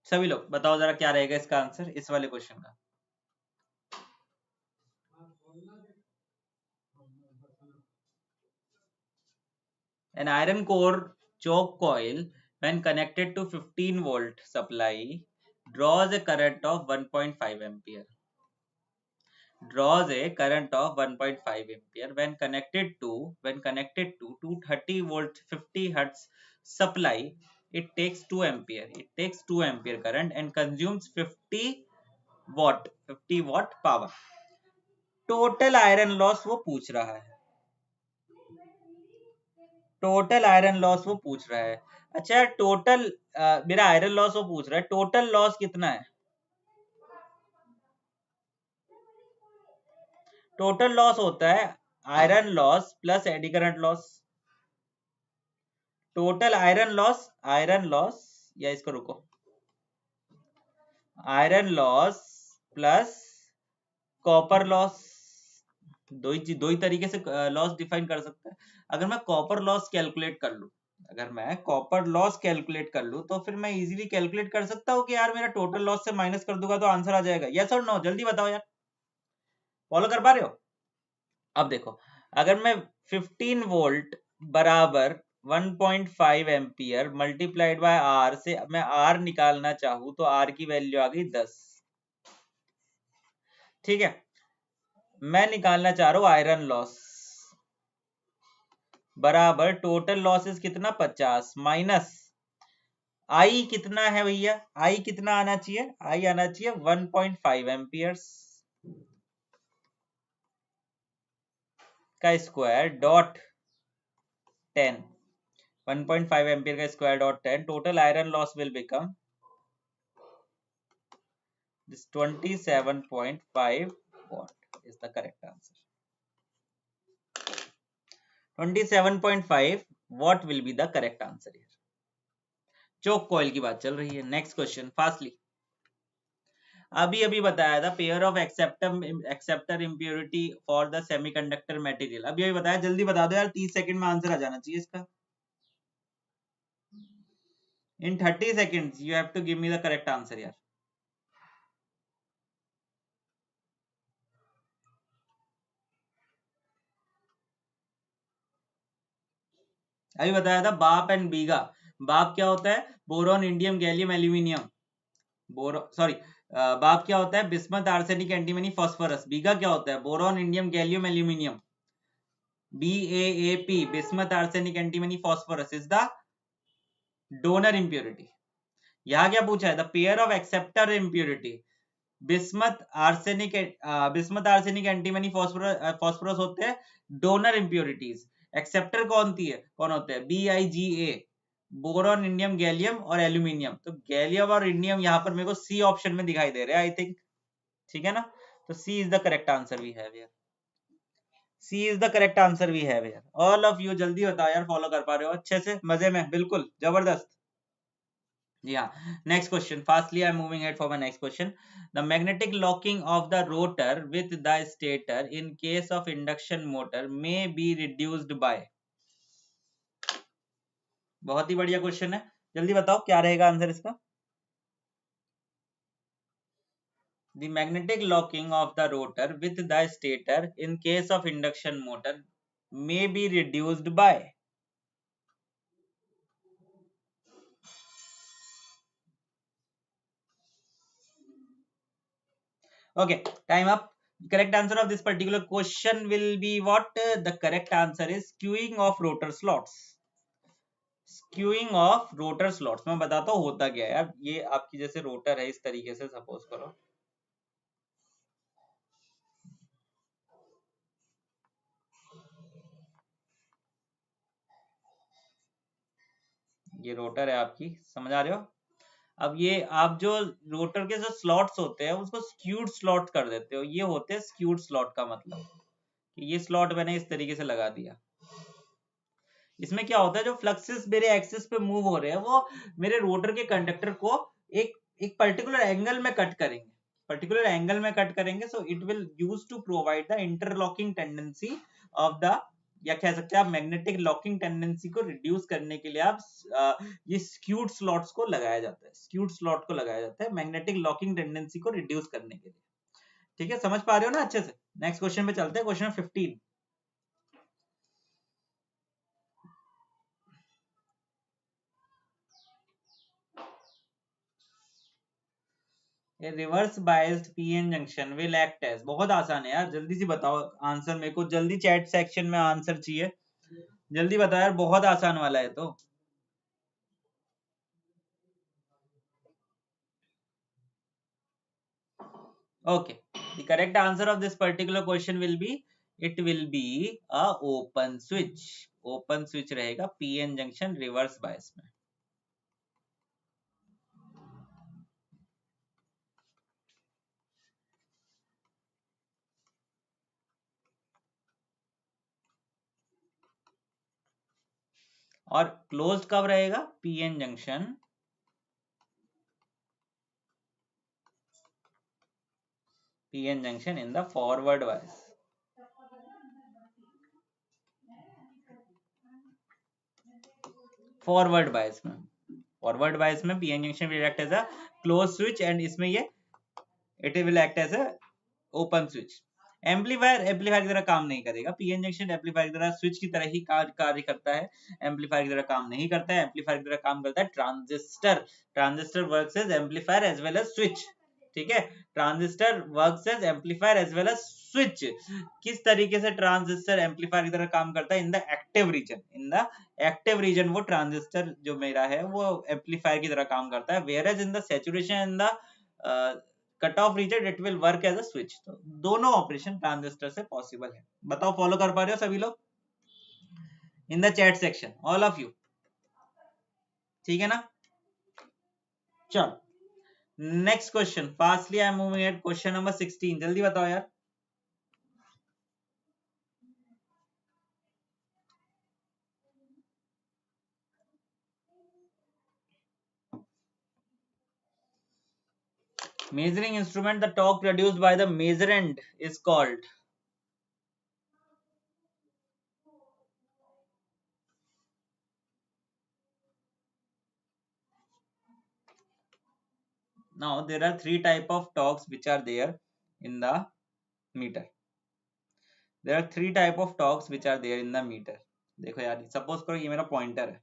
सभी लोग बताओ जरा क्या रहेगा इसका आंसर इस वाले क्वेश्चन का। An iron core choke coil, when connected to 15-volt supply, draws a current of 1.5 ampere. Draws a current of 1.5 ampere when connected to 230-volt 50 hertz supply. It takes 2 ampere. It takes 2 ampere current and consumes 50 watt power. Total iron loss वो पूछ रहा है। टोटल आयरन लॉस वो पूछ रहा है। अच्छा, टोटल मेरा आयरन लॉस वो पूछ रहा है, टोटल लॉस कितना है? टोटल लॉस होता है iron loss plus eddy current loss. Total iron loss या इसको रुको, iron loss plus copper loss. दो ही तरीके से लॉस डिफाइन कर सकते हैं। अगर मैं कॉपर लॉस कैलकुलेट कर लूं, तो फिर मैं इजीली कैलकुलेट कर सकता हूँ कि यार मेरा टोटल लॉस से माइनस कर दूंगा तो आंसर आ जाएगा। यस और नो, जल्दी बताओ यार, फॉलो कर पा रहे हो? अब देखो, अगर मैं 15 वोल्ट बराबर 1.5 एम्पियर मल्टीप्लाइड बाय आर से मैं आर निकालना चाहूं तो आर की वैल्यू आ गई 10। ठीक है, मैं निकालना चाह रहा हूं आयरन लॉस बराबर टोटल लॉसेस कितना 50 माइनस आई कितना है भैया, आई कितना आना चाहिए, आई आना चाहिए 1.5 एम्पियर्स का स्क्वायर डॉट 10। 1.5 एम्पियर का square dot 10, total iron loss will become this 27.5 watt is the correct answer. 27.5 watt will be the correct answer here. Choke coil की बात चल रही है। नेक्स्ट क्वेश्चन फास्टली, अभी बताया था pair of acceptor impurity for the semiconductor material. अभी बताया, जल्दी बता दो यार, 30 सेकंड में आंसर आ जाना चाहिए इसका। इन 30 seconds you have to give me the correct answer यार। अभी बताया था बाप एंड बीगा। बाप क्या होता है? Boron indium gallium aluminium. बाप क्या होता है? Bismuth arsenic antimony phosphorus. बीगा क्या होता है? Boron indium gallium aluminium. BaAP bismuth arsenic antimony phosphorus is the donor impurity. यहाँ क्या पूछा है? The pair of acceptor impurity bismuth arsenic antimony phosphorus होते हैं डोनर इंप्योरिटीज। एक्सेप्टर कौन होते हैं? BiGa बोरॉन इंडियम गैलियम और एल्यूमिनियम। तो गैलियम और इंडियम यहाँ पर मेरे को सी ऑप्शन में दिखाई दे रहे हैं आई थिंक। ठीक है ना, तो C is the correct answer we have here. C is the correct answer we have here. All of you जल्दी बताओ यार, फॉलो कर पा रहे हो अच्छे से, मजे में, बिल्कुल जबरदस्त। जी हाँ, next question fastly, I am moving head for my next question. The magnetic locking of the rotor with the stator in case of induction motor may be reduced by. बहुत ही बढ़िया क्वेश्चन है, जल्दी बताओ क्या रहेगा आंसर इसका। The magnetic locking of the rotor with the stator in case of induction motor may be reduced by। Okay, time up. Correct answer of this particular question will be what? The correct answer is skewing of rotor slots। Skewing of rotor slots. मैं बताता हूँ होता क्या है यार। ये आपकी जैसे रोटर है इस तरीके से, सपोज करो ये रोटर है आपकी, समझ आ रहे हो। अब ये आप जो रोटर के जो स्लॉट्स होते हैं उसको स्क्यूड स्लॉट कर देते हो, ये होते हैं स्क्यूड स्लॉट का मतलब कि ये स्लॉट मैंने इस तरीके से लगा दिया। इसमें क्या होता है, जो फ्लक्सेस मेरे एक्सिस पे मूव हो रहे हैं वो मेरे रोटर के कंडक्टर को एक एक पर्टिकुलर एंगल में कट करेंगे, पर्टिकुलर एंगल में कट करेंगे। So it will use to provide the interlocking tendency of the, या कह सकते हैं आप मैग्नेटिक लॉकिंग टेंडेंसी को रिड्यूस करने के लिए आप ये स्क्यूड स्लॉट्स को लगाया जाता है, स्क्यूड स्लॉट को लगाया जाता है मैग्नेटिक लॉकिंग टेंडेंसी को रिड्यूस करने के लिए। ठीक है, समझ पा रहे हो ना अच्छे से। नेक्स्ट क्वेश्चन पे चलते हैं, question 15। A reverse biased PN junction will act as, बहुत आसान है यार, जल्दी से बताओ आंसर, मेरे को जल्दी चैट सेक्शन में आंसर चाहिए, जल्दी बताओ यार, बहुत आसान वाला है तो। Okay, the correct answer of this particular question will be, it will be a open switch, open switch रहेगा PN junction reverse bias में। और क्लोज्ड कब रहेगा, PN junction in the forward bias, forward bias में, फॉरवर्ड बायस में PN junction will act as a close switch and इसमें ये it will act as a open switch. Amplifier की तरह काम नहीं करेगा, पीएन जंक्शन एम्पलीफायर की तरह स्विच की तरह ही कार्य करता है, एम्पलीफायर की तरह काम नहीं करता है, एम्पलीफायर की तरह काम करता है transistor. Transistor works as amplifier as well as switch. ठीक है, transistor works as amplifier as well as switch. किस तरीके से ट्रांजिस्टर एम्पलीफायर की तरह काम करता है, in the active region, in the active region वो ट्रांजिस्टर जो मेरा है वो एम्पलीफायर की तरह काम करता है, whereas in the saturation in the cut off region it will work as a switch. तो दोनों ऑपरेशन ट्रांजिस्टर से पॉसिबल है। बताओ फॉलो कर पा रहे हो सभी लोग in the chat section, all of you, ठीक है ना। चलो next question, fastly I am moving at, question number 16, जल्दी बताओ यार। Measuring instrument, the torque produced by the measurand is called, now there are three type of torques which are there in the meter, there are three type of torques which are there in the meter। देखो यार, सपोज करो ये मेरा पॉइंटर है,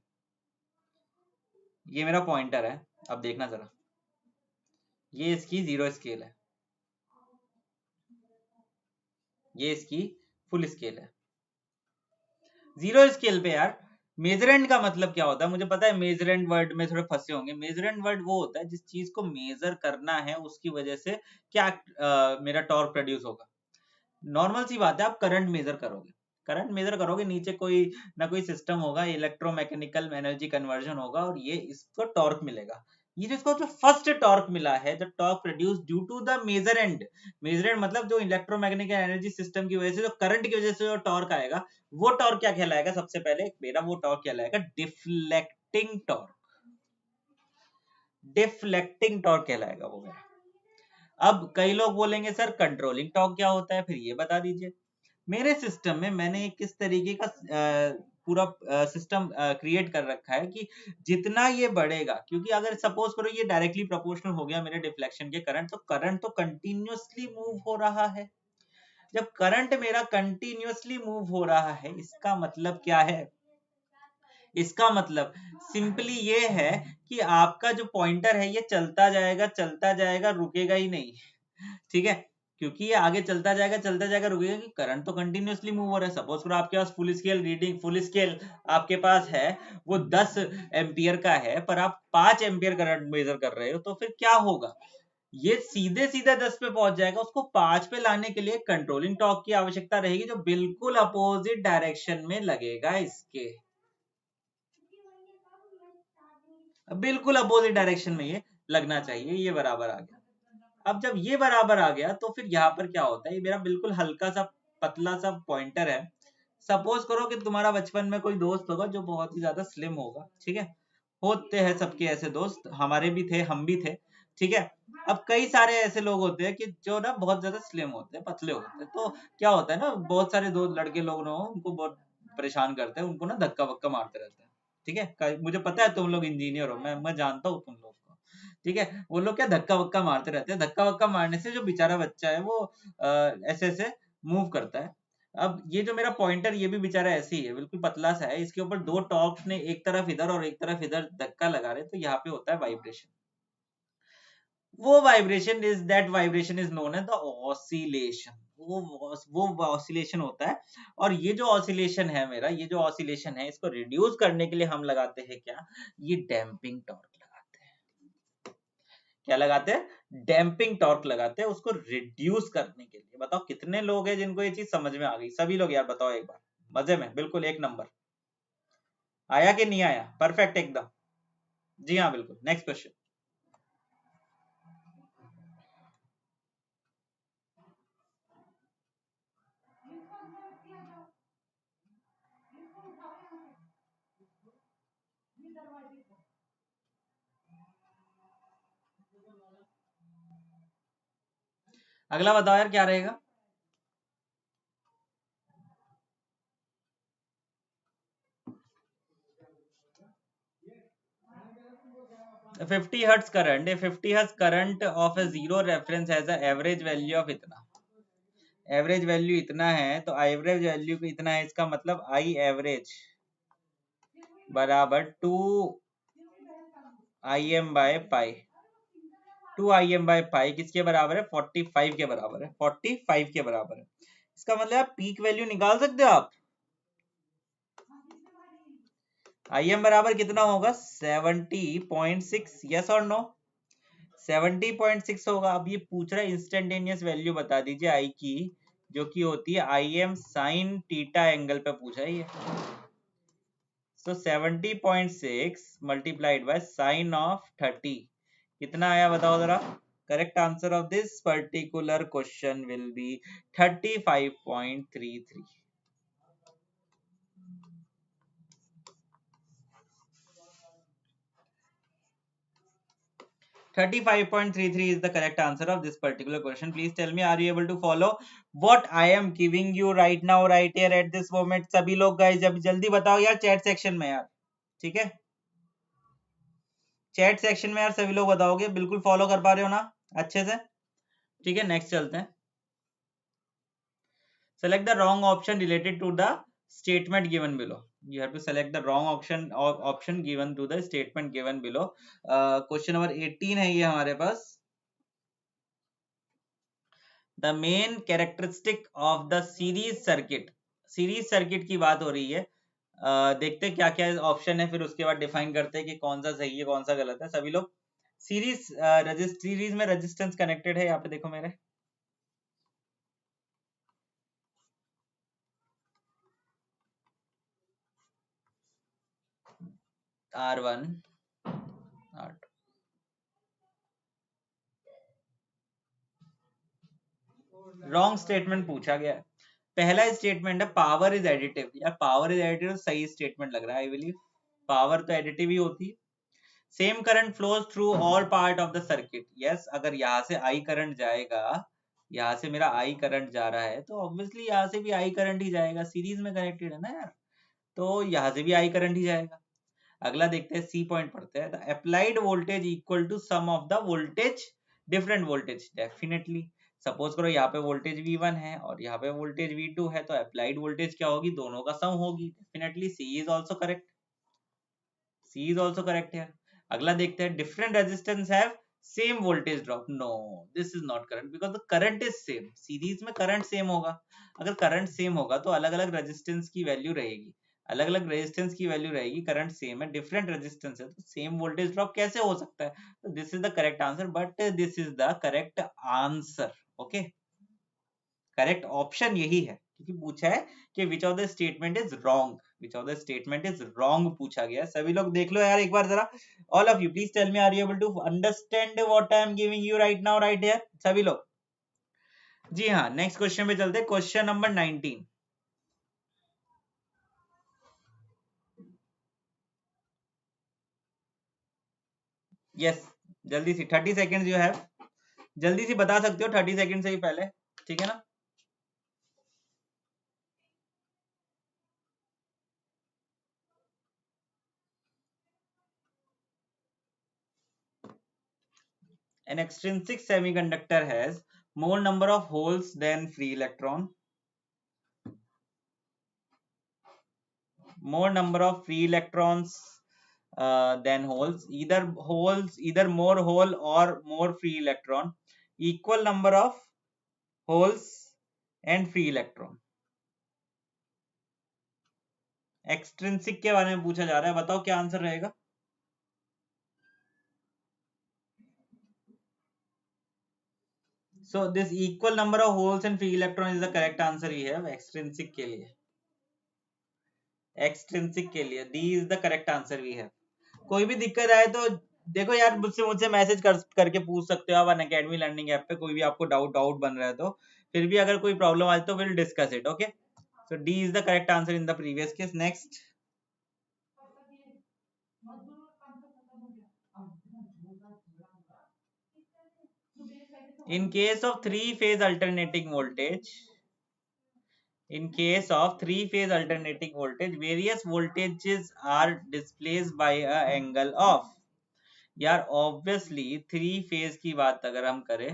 ये मेरा पॉइंटर है, अब देखना जरा, ये इसकी जीरो स्केल है, ये इसकी फुल स्केल है। जीरो स्केल पे यार मेजरेंट का मतलब क्या होता है, मुझे पता है मेजरेंट वर्ड में थोड़े फंसे होंगे। मेजरेंट वर्ड वो होता है जिस चीज को मेजर करना है उसकी वजह से क्या मेरा टॉर्क प्रोड्यूस होगा। नॉर्मल सी बात है, आप करंट मेजर करोगे, करंट मेजर करोगे, नीचे कोई ना कोई सिस्टम होगा, इलेक्ट्रोमैकेनिकल एनर्जी कन्वर्जन होगा और ये इसको टॉर्क मिलेगा। ये जिसको जो फर्स्ट टॉर्क मिला है, the torque produce due to the measurand, measurand मतलब जो इलेक्ट्रोमैग्नेटिक एनर्जी सिस्टम की वजह से, जो करंट की वजह से जो टॉर्क आएगा, वो टॉर्क क्या कहलाएगा, सबसे पहले मेरा वो टॉर्क कहलाएगा डिफ्लेक्टिंग टॉर्क, डिफ्लेक्टिंग टॉर्क कहलाएगा वो मेरा। अब कई लोग बोलेंगे सर कंट्रोलिंग टॉर्क क्या होता है, फिर ये बता दीजिए। मेरे सिस्टम में मैंने किस तरीके का पूरा सिस्टम क्रिएट कर रखा है कि जितना ये बढ़ेगा, क्योंकि अगर सपोज करो ये डायरेक्टली प्रोपोर्शनल हो गया मेरे डिफ्लेक्शन के करंट, तो करंट तो कंटिन्यूअसली मूव हो रहा है। जब करंट मेरा कंटिन्यूअसली मूव हो रहा है, इसका मतलब क्या है, इसका मतलब सिंपली ये है कि आपका जो पॉइंटर है ये चलता जाएगा, रुकेगा ही नहीं। ठीक है, क्योंकि ये आगे चलता जाएगा रुकेगा, कि करंट तो कंटिन्यूअसली मूव हो रहा है। सपोज करो आपके पास full scale reading, full scale आपके पास है वो 10 एम्पियर का है, पर आप 5 एम्पियर करंट मेजर कर रहे हो, तो फिर क्या होगा, ये सीधे सीधे 10 पे पहुंच जाएगा। उसको 5 पे लाने के लिए कंट्रोलिंग टॉर्क की आवश्यकता रहेगी, जो बिल्कुल अपोजिट डायरेक्शन में लगेगा इसके। बिल्कुल अपोजिट डायरेक्शन में ये लगना चाहिए, ये बराबर आ गया। अब जब ये बराबर आ गया तो फिर यहाँ पर क्या होता है, ये मेरा बिल्कुल हल्का सा पतला सा पॉइंटर है। सपोज करो कि तुम्हारा बचपन में कोई दोस्त होगा जो बहुत ही ज्यादा स्लिम होगा, ठीक है, होते हैं सबके ऐसे दोस्त, हमारे भी थे, हम भी थे, ठीक है। अब कई सारे ऐसे लोग होते हैं कि जो ना बहुत ज्यादा स्लिम होते हैं, पतले होते हैं, तो क्या होता है ना, बहुत सारे दो लड़के लोग ना उनको बहुत परेशान करते हैं, उनको ना धक्का वक्का मारते रहते हैं, ठीक है। मुझे पता है तुम लोग इंजीनियर हो, मैं जानता हूँ तुम लोग को, ठीक है। वो लोग क्या धक्का वक्का मारते रहते हैं, धक्का वक्का मारने से जो बेचारा बच्चा है वो ऐसे ऐसे मूव करता है। अब ये जो मेरा पॉइंटर, ये भी बेचारा ऐसे ही है, बिल्कुल पतला सा है, इसके ऊपर दो टॉर्क ने एक तरफ इधर और एक तरफ इधर धक्का लगा रहे, तो यहाँ पे होता है वाइब्रेशन। वो vibration is that vibration is known as the oscillation. वो ऑसिलेशन होता है। और ये जो ऑसिलेशन है मेरा, ये जो ऑसिलेशन है, इसको रिड्यूस करने के लिए हम लगाते हैं क्या, ये डैम्पिंग टॉर्क लगाते हैं। क्या लगाते हैं, डैम्पिंग टॉर्क लगाते हैं, उसको रिड्यूस करने के लिए। बताओ कितने लोग हैं जिनको ये चीज समझ में आ गई, सभी लोग यार बताओ एक बार, मजे में, बिल्कुल एक नंबर, आया कि नहीं आया, परफेक्ट एकदम। जी हाँ बिल्कुल, नेक्स्ट क्वेश्चन। अगला बताओ यार क्या रहेगा। 50 hertz current, 50 hertz current of A zero reference has a average value of इतना। एवरेज वैल्यू इतना है, तो एवरेज वैल्यू इतना है, इसका मतलब आई एवरेज बराबर 2 IM/π। 2 IM/π किसके बराबर है, 45 के बराबर है, 45 के बराबर है। इसका मतलब आप पीक वैल्यू निकाल सकते हो आप। IM बराबर कितना होगा, 70.6, यस और नो, 70.6 होगा। अब ये पूछ रहा है इंस्टेंटेनियस वैल्यू बता दीजिए आई की, जो कि होती है IM साइन थीटा एंगल पे पूछा है ये। सो 70.6 मल्टीप्लाइड बाय साइन ऑफ 30 कितना आया बताओ जरा। Correct answer of this particular question will be 35.33। 35.33 is the correct answer of this particular question. Please tell me, are you able to follow what I am giving you right now, right here at this moment? सभी लोग guys जब जल्दी बताओ यार चैट सेक्शन में यार, ठीक है, चैट सेक्शन में यार सभी लोग बताओगे, बिल्कुल फॉलो कर पा रहे हो ना अच्छे से, ठीक है। नेक्स्ट चलते हैं। Select the wrong option related to the statement given below. You have to select the wrong option or option given to the statement given below. Question number 18 है ये हमारे पास। The main characteristic of the series circuit, series circuit की बात हो रही है। देखते हैं क्या क्या ऑप्शन है, फिर उसके बाद डिफाइन करते हैं कि कौन सा सही है कौन सा गलत है। सभी लोग सीरीज में रेजिस्टेंस कनेक्टेड है, यहाँ पे देखो मेरे, R1 R2। रॉन्ग स्टेटमेंट पूछा गया है। पहला स्टेटमेंट है पावर इज एडिटिव, यार पावर इज एडिटिव सही स्टेटमेंट लग रहा है, आई बिलीव पावर तो एडिटिव ही होती है। Same current flows through all part of the circuit, yes, अगर यहाँ से आई करंट जाएगा, यहाँ से मेरा आई करंट जा रहा है, तो ऑब्वियसली यहाँ से भी आई करंट ही जाएगा, सीरीज में कनेक्टेड है ना यार, तो यहाँ से भी आई करंट ही जाएगा। अगला देखते हैं, सी पॉइंट पढ़ते हैं। The applied voltage equal to sum of the voltage different voltage, definitely. Suppose करो यहाँ पे वोल्टेज V1 है और यहाँ पे वोल्टेज V2 है, तो अप्लाइड वोल्टेज क्या होगी, दोनों का सम होगी, definitely C is also correct, C is also correct है। अगला देखते हैं, different resistance have same voltage drop, no this is not correct because the current is same, series में करंट सेम होगा, अगर करंट सेम होगा तो अलग अलग रेजिस्टेंस की वैल्यू रहेगी, अलग अलग रेजिस्टेंस की वैल्यू रहेगी, करंट सेम है, डिफरेंट रेजिस्टेंस है, तो सेम वोल्टेज ड्रॉप कैसे हो सकता है, तो this is the correct answer, but this is the correct answer, okay. Correct option यही है, क्योंकि पूछा है कि which of the statement is wrong, which of the statement is wrong पूछा गया। सभी लोग देख लो यार एक बार जरा, all of you please tell me, are you able to understand what I am giving you right now right here, सभी लोग? जी हाँ, नेक्स्ट क्वेश्चन पे चलते हैं, क्वेश्चन नंबर 19। यस, जल्दी सी 30 सेकेंड यू हैव, जल्दी सी बता सकते हो 30 सेकेंड से ही पहले, ठीक है ना? An extrinsic semiconductor has more number of holes than free electron, more number of free electrons than holes, either more hole or more free electron, equal number of holes and free electron। Extrinsic के बारे में पूछा जा रहा है, बताओ क्या आंसर रहेगा? So this equal number of holes and free electron is the correct answer we have extrinsic के लिए, एक्सट्रिंसिक के लिए D is the correct answer we have. कोई भी दिक्कत आए तो देखो यार, मुझसे मैसेज करके पूछ सकते हो आप अनअकैडमी लर्निंग ऐप पे, कोई भी आपको डाउट बन रहा है तो, फिर भी अगर कोई प्रॉब्लम आए तो will discuss it, okay? So D is the correct answer in the previous case. Next, in case of three phase alternating voltage, in case of three phase alternating voltage, various voltages are displaced by a angle of, यार ऑब्वियसली थ्री फेज की बात अगर हम करें,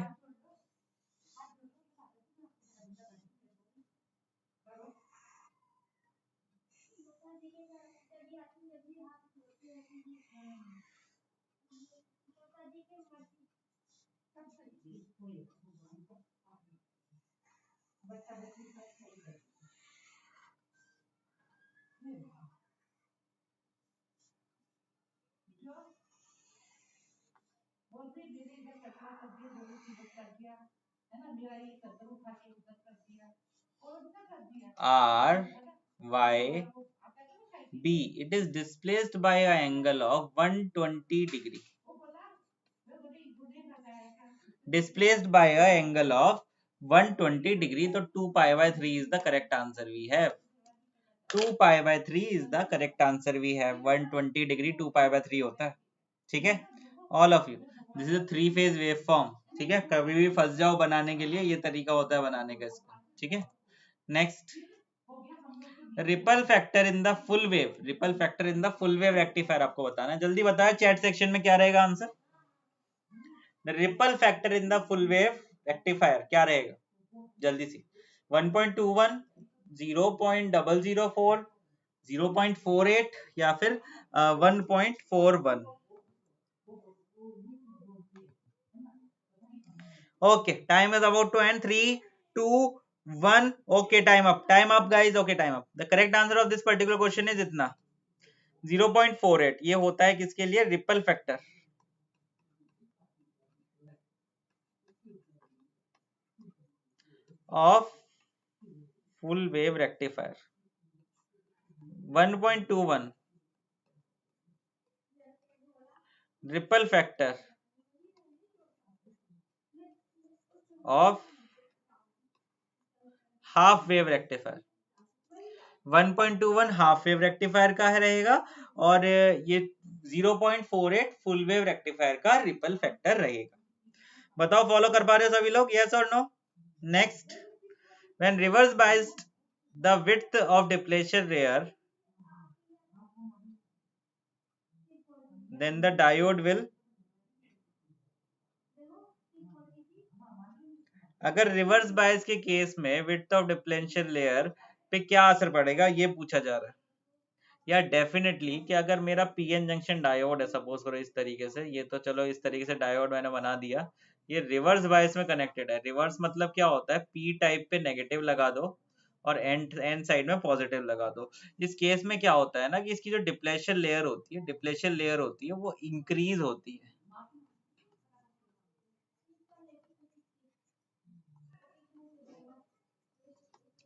R Y B, it is displaced by an angle of 120 degree, displaced by an angle of 120 degree, तो 2 pi by 3 is the correct answer we have, 2 pi by 3 is the correct answer we have, 120 degree 2 pi by 3 होता है, ठीक है? All of you, this is three phase wave form, ठीक है? कभी भी फंस जाओ बनाने के लिए, ये तरीका होता है बनाने का इसका, ठीक है? Next, ripple factor in the full wave, ripple factor in the full wave rectifier आपको बताना है, जल्दी बताया चैट सेक्शन में क्या रहेगा answer? The ripple factor in the full wave rectifier क्या रहेगा? जल्दी सी, 1.21, 0.004, 0.48 या फिर 1.41। Okay, time is about to end, 3 2 1, okay, time up guys, okay time up. The correct answer of this particular question is इतना 0.48, ये होता है किसके लिए? Ripple factor of full wave rectifier, 1.21 ripple factor of half wave rectifier, 1.21 half wave rectifier का है रहेगा, और ये 0.48 फुल वेव रेक्टिफायर का रिपल फैक्टर रहेगा। बताओ फॉलो कर पा रहे हो सभी लोग, यस और no? Next, when reverse biased the width of depletion layer, then the diode will, अगर रिवर्स बायस के केस में विड्थ ऑफ डिप्लेशन लेयर पे क्या असर पड़ेगा ये पूछा जा रहा है। या डेफिनेटली कि अगर मेरा पीएन जंक्शन डायोड है, सपोज करो इस तरीके से, ये तो चलो इस तरीके से डायोड मैंने बना दिया, ये रिवर्स बायस में कनेक्टेड है। रिवर्स मतलब क्या होता है? पी टाइप पे नेगेटिव लगा दो और एन साइड में पॉजिटिव लगा दो। इस केस में क्या होता है ना कि इसकी जो डिप्लेशन लेयर होती है, डिप्लेशन लेयर होती है वो इंक्रीज होती है।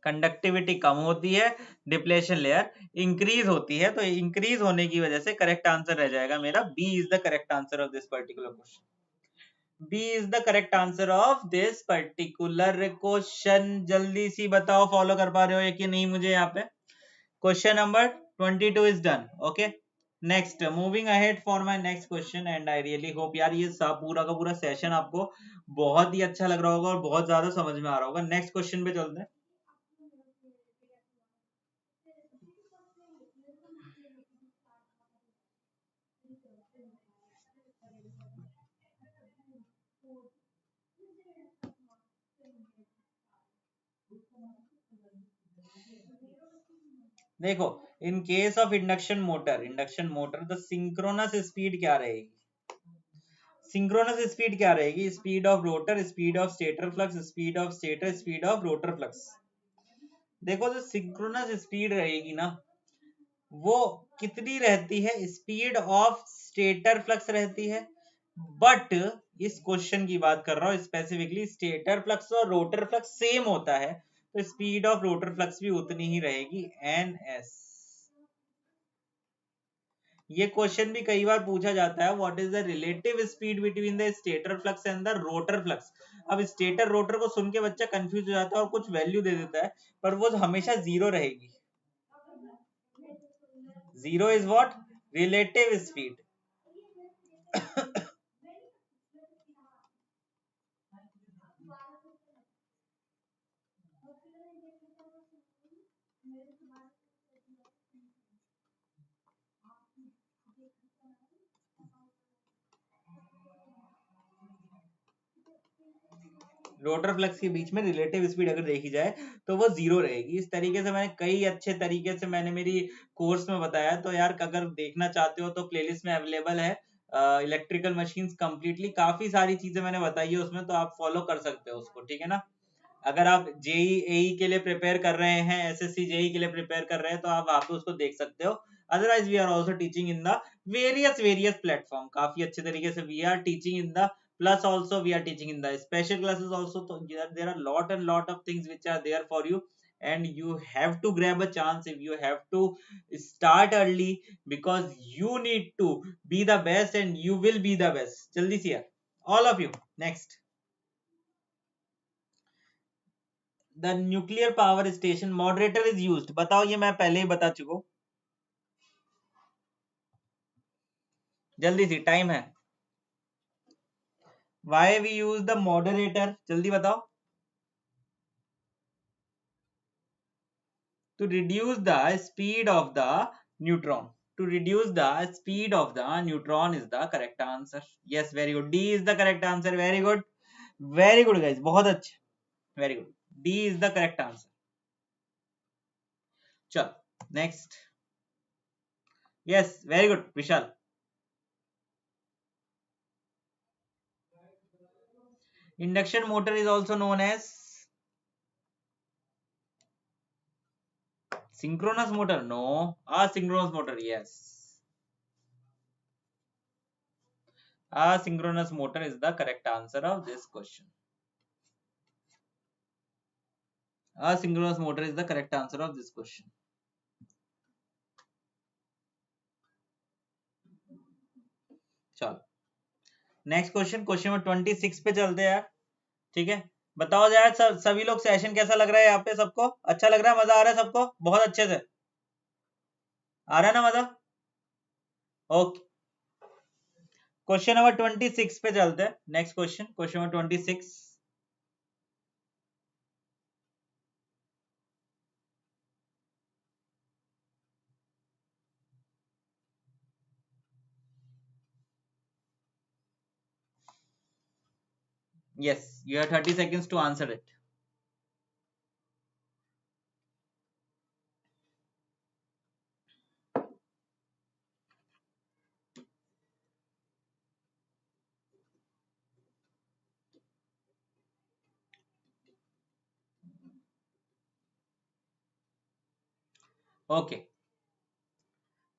कंडक्टिविटी कम होती है, डिप्लेशन लेयर इंक्रीज होती है, तो इंक्रीज होने की वजह से करेक्ट आंसर रह जाएगा मेरा B is the correct answer of this particular question. B is the correct answer of this particular question. जल्दी सी बताओ फॉलो कर पा रहे हो या कि नहीं मुझे यहाँ पे। Question number 22 is done. Okay, next moving ahead for my next question and I really hope यार ये सब पूरा का पूरा सेशन आपको बहुत ही अच्छा लग रहा होगा और बहुत ज्यादा समझ में आ रहा होगा। नेक्स्ट क्वेश्चन पे चलते हैं। देखो, in case of induction motor the synchronous speed क्या रहेगी? सिंक्रोनस स्पीड क्या रहेगी? Speed of rotor, speed of stator flux, speed of stator, speed of rotor flux. देखो जो सिंक्रोनस स्पीड रहेगी ना वो कितनी रहती है? स्पीड ऑफ स्टेटर फ्लक्स रहती है, बट इस क्वेश्चन की बात कर रहा हूं स्पेसिफिकली, स्टेटर फ्लक्स और रोटर फ्लक्स सेम होता है तो स्पीड ऑफ रोटर फ्लक्स भी उतनी ही रहेगी, एन एस। ये क्वेश्चन भी कई बार पूछा जाता है, what is the relative speed between the stator flux and the rotor flux. अब स्टेटर रोटर को सुन के बच्चा कंफ्यूज हो जाता है और कुछ वैल्यू दे देता है, पर वो हमेशा जीरो रहेगी। Zero is what? Relative speed. Rotor flux के बीच में रिलेटिव स्पीड अगर देखी जाए तो वो जीरो रहेगी। इस तरीके से मैंने कई अच्छे तरीके से मैंने मेरी कोर्स में बताया, तो यार अगर देखना चाहते हो तो प्लेलिस्ट में अवेलेबल है इलेक्ट्रिकल मशीन्स कंप्लीटली, काफी सारी चीजें मैंने बताई है उसमें, तो आप फॉलो कर सकते हो उसको, ठीक है ना। अगर आप जेई एई के लिए प्रिपेयर कर रहे हैं, एसएससी जेई के लिए प्रिपेयर कर रहे हैं, तो आप वहां पे उसको देख सकते हो। Otherwise we are also teaching in the various platform, काफी अच्छे तरीके से we are teaching in the, plus also we are teaching in the special classes also, so there are lot and lot of things which are there for you, and you have to grab a chance, if you have to start early, because you need to be the best and you will be the best। जल्दी से यार all of you। next, the nuclear power station moderator is used। बताओ, ये मैं पहले ही बता चुका हूं, जल्दी सी टाइम है। why we use the moderator, जल्दी बताओ। to reduce the speed of the neutron, to reduce the speed of the neutron is the correct answer। yes, very good, D is the correct answer। very good, very good guys, बहुत अच्छे, very good, D is the correct answer। चलो next। yes, very good Vishal. induction motor is also known as synchronous motor, no, asynchronous motor, yes, asynchronous motor is the correct answer of this question। Asynchronous motor is the correct answer of this question। चलो नेक्स्ट क्वेश्चन, क्वेश्चन नंबर 26 पे चलते हैं यार, ठीक है। बताओ यार सभी लोग, सेशन कैसा लग रहा है यहाँ पे? सबको अच्छा लग रहा है? मजा आ रहा है सबको? बहुत अच्छे से आ रहा है ना मजा? ओके, क्वेश्चन नंबर 26 पे चलते हैं। Next question, question number 26। yes, you have 30 seconds to answer it। okay,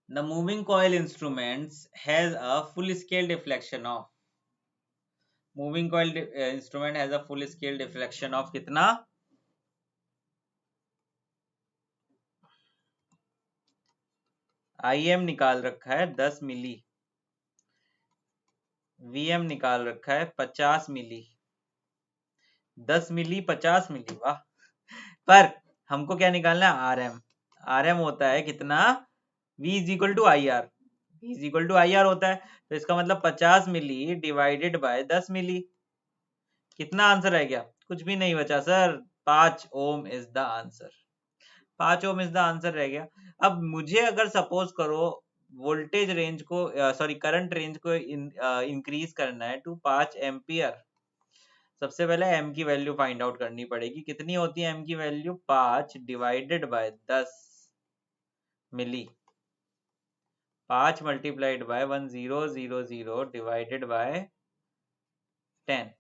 the moving coil instruments has a full scale deflection of, moving coil instrument has a full scale deflection of कितना? IM निकाल रखा है 10 मिली, VM निकाल रखा है 50 मिली, 10 मिली 50 मिली, वाह। पर हमको क्या निकालना है? RM। RM होता है कितना? V is equal to I R, V is equal to I R होता है। तो इसका मतलब 50 मिली डिवाइडेड बाय 10 मिली। कितना आंसर रह गया? कुछ भी नहीं बचा sir, 5 ohm is the answer. 5 ohm is the answer रह गया। अब मुझे अगर सपोज करो वोल्टेज रेंज को, सॉरी करंट रेंज को इंक्रीज करना है टू 5 एम्पियर, सबसे पहले m की वैल्यू फाइंड आउट करनी पड़ेगी। कितनी होती है m की value? 5 divided by 10 milli, 5 multiplied by 1000 divided by 10,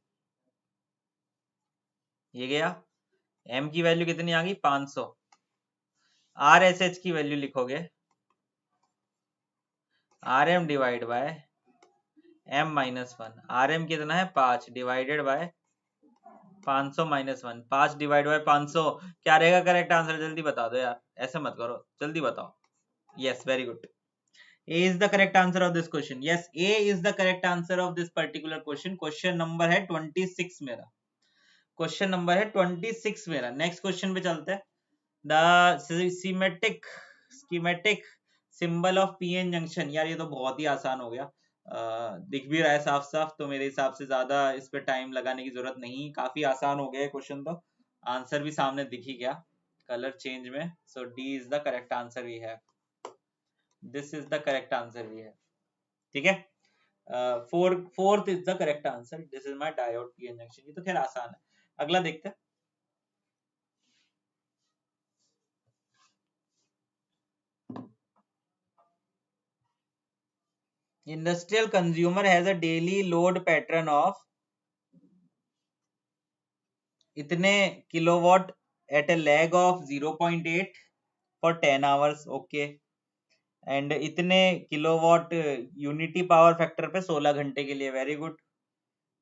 ये गया। m की वैल्यू कितनी आ गई? 500। RSH की वैल्यू लिखोगे RM divide by m minus 1। RM कितना है? 5 divided bye 500 minus 1। 5 divide by 500 क्या रहेगा करेक्ट आंसर? जल्दी बता दो यार, ऐसे मत करो, जल्दी बताओ। Yes, very good. A is the correct answer of this question. Yes, A is the correct answer of this particular question. Question number है 26 मेरा, क्वेश्चन नंबर है 26 मेरा। नेक्स्ट क्वेश्चन पे चलते हैं। The schematic symbol of PN junction. यार ये तो बहुत ही आसान हो गया, दिख भी रहा है साफ साफ, तो मेरे हिसाब से ज्यादा इस पे टाइम लगाने की जरूरत नहीं, काफी आसान हो गया क्वेश्चन। तो आंसर भी सामने दिख ही गया कलर चेंज में। So D is the correct answer we have, this is the correct answer we have. ठीक है, fourth is the correct answer, this is my diode PN junction. ये तो खैर आसान है। अगला देखते हैं। Industrial consumer has a daily load pattern of इतने kilowatt at a lag of 0.8 for 10 hours, okay, and इतने किलोवाट यूनिटी पावर फैक्टर पे 16 घंटे के लिए, वेरी गुड।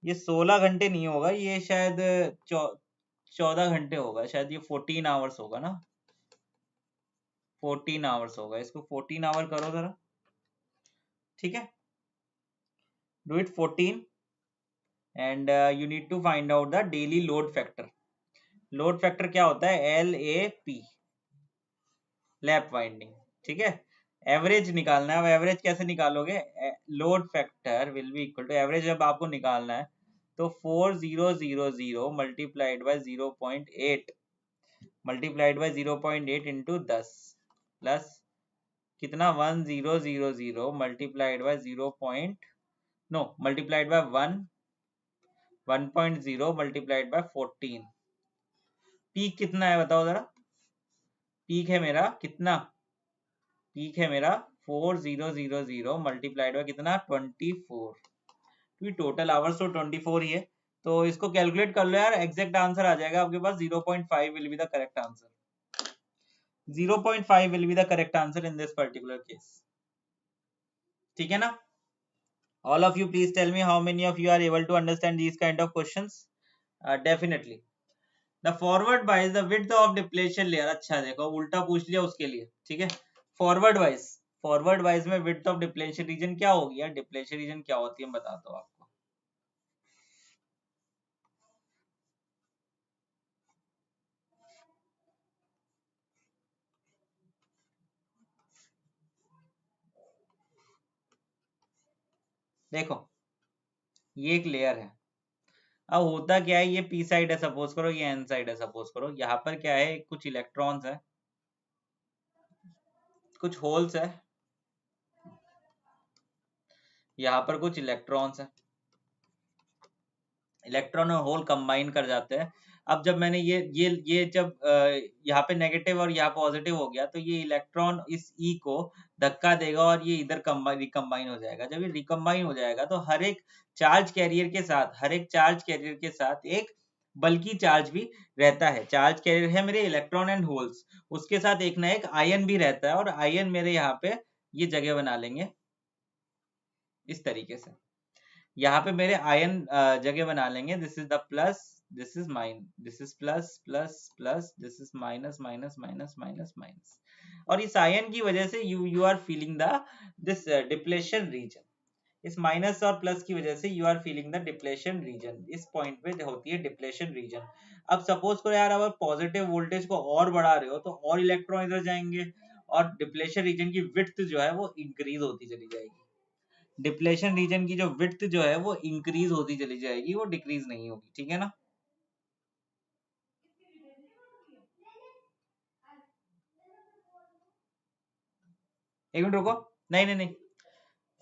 ये 16 घंटे नहीं होगा, ये शायद 14 घंटे होगा शायद, ये 14 आवर्स होगा ना, 14 आवर्स होगा। इसको 14 आवर करो जरा, ठीक है, do it 14 and you need to find out the daily load factor. Load factor क्या होता है? LAP, लैप वाइंडिंग, ठीक है। एवरेज निकालना है। अब एवरेज कैसे निकालोगे? Load factor will be equal to average, जब आपको निकालना है तो 4000 multiplied by 0.8 multiplied by 0.8 into 10 plus कितना 1000 multiplied by 1.0 multiplied by 14। Peak कितना है बताओ जरा? पीक है मेरा कितना? पीक है मेरा 4000 मल्टीप्लाइड बाय कितना? 24। टोटल आवर्स तो 24 ही है, तो इसको कैलकुलेट कर लो यार, एग्जैक्ट आंसर आ जाएगा आपके पास। 0.5 will be the correct answer, 0.5 will be the correct answer in this particular case. ठीक है ना? All of you please tell me how many of you are able to understand these kind of questions. Definitely the forward wise the width of depletion layer. अच्छा देखो, उल्टा पूछ लिया उसके लिए, ठीक है। फॉरवर्ड वाइज में विड्थ ऑफ डिप्लेशन रीजन क्या होगी यार? डिप्लेशन रीजन क्या होती है मैं बताता हूँ आपको। देखो ये एक लेयर है, अब होता क्या है, ये पी साइड है सपोज करो, ये एन साइड है सपोज करो। यहाँ पर क्या है, कुछ इलेक्ट्रॉन्स है, कुछ होल्स है, यहाँ पर कुछ इलेक्ट्रॉन्स है, इलेक्ट्रॉन और होल कंबाइन कर जाते हैं। अब जब मैंने ये जब यहाँ पे नेगेटिव और यहाँ पॉजिटिव हो गया, तो ये इलेक्ट्रॉन इस ई को धक्का देगा और ये इधर रिकम्बाइन हो जाएगा। जब ये रिकम्बाइन हो जाएगा तो हर एक चार्ज कैरियर के साथ एक बल्कि चार्ज भी रहता है। चार्ज कैरियर है मेरे इलेक्ट्रॉन एंड होल्स, उसके साथ एक ना एक आयन भी रहता है, और आयन मेरे यहाँ पे ये जगह बना लेंगे इस तरीके से। यहाँ पे मेरे आयन जगह बना लेंगे, this is the plus, this is this is plus plus plus, this is minus minus minus minus minus, और इस आयन की वजह से you are feeling the this depletion region, इस माइनस और प्लस की वजह से you are feeling the depletion region, इस पॉइंट पे होती है डिप्लेशन रीजन। अब सपोज करो यार अगर पॉजिटिव वोल्टेज को और बढ़ा रहे हो तो और इलेक्ट्रॉन इधर जाएंगे और डिप्लेशन रीजन की विड्थ जो है वो इंक्रीज होती चली जाएगी, डिप्लेशन रीजन की जो विड्थ जो है वो इंक्रीज होती चली जाएगी, वो डिक्रीज नहीं होगी, ठीक है ना। एक मिनट रुको, नहीं नहीं नहीं,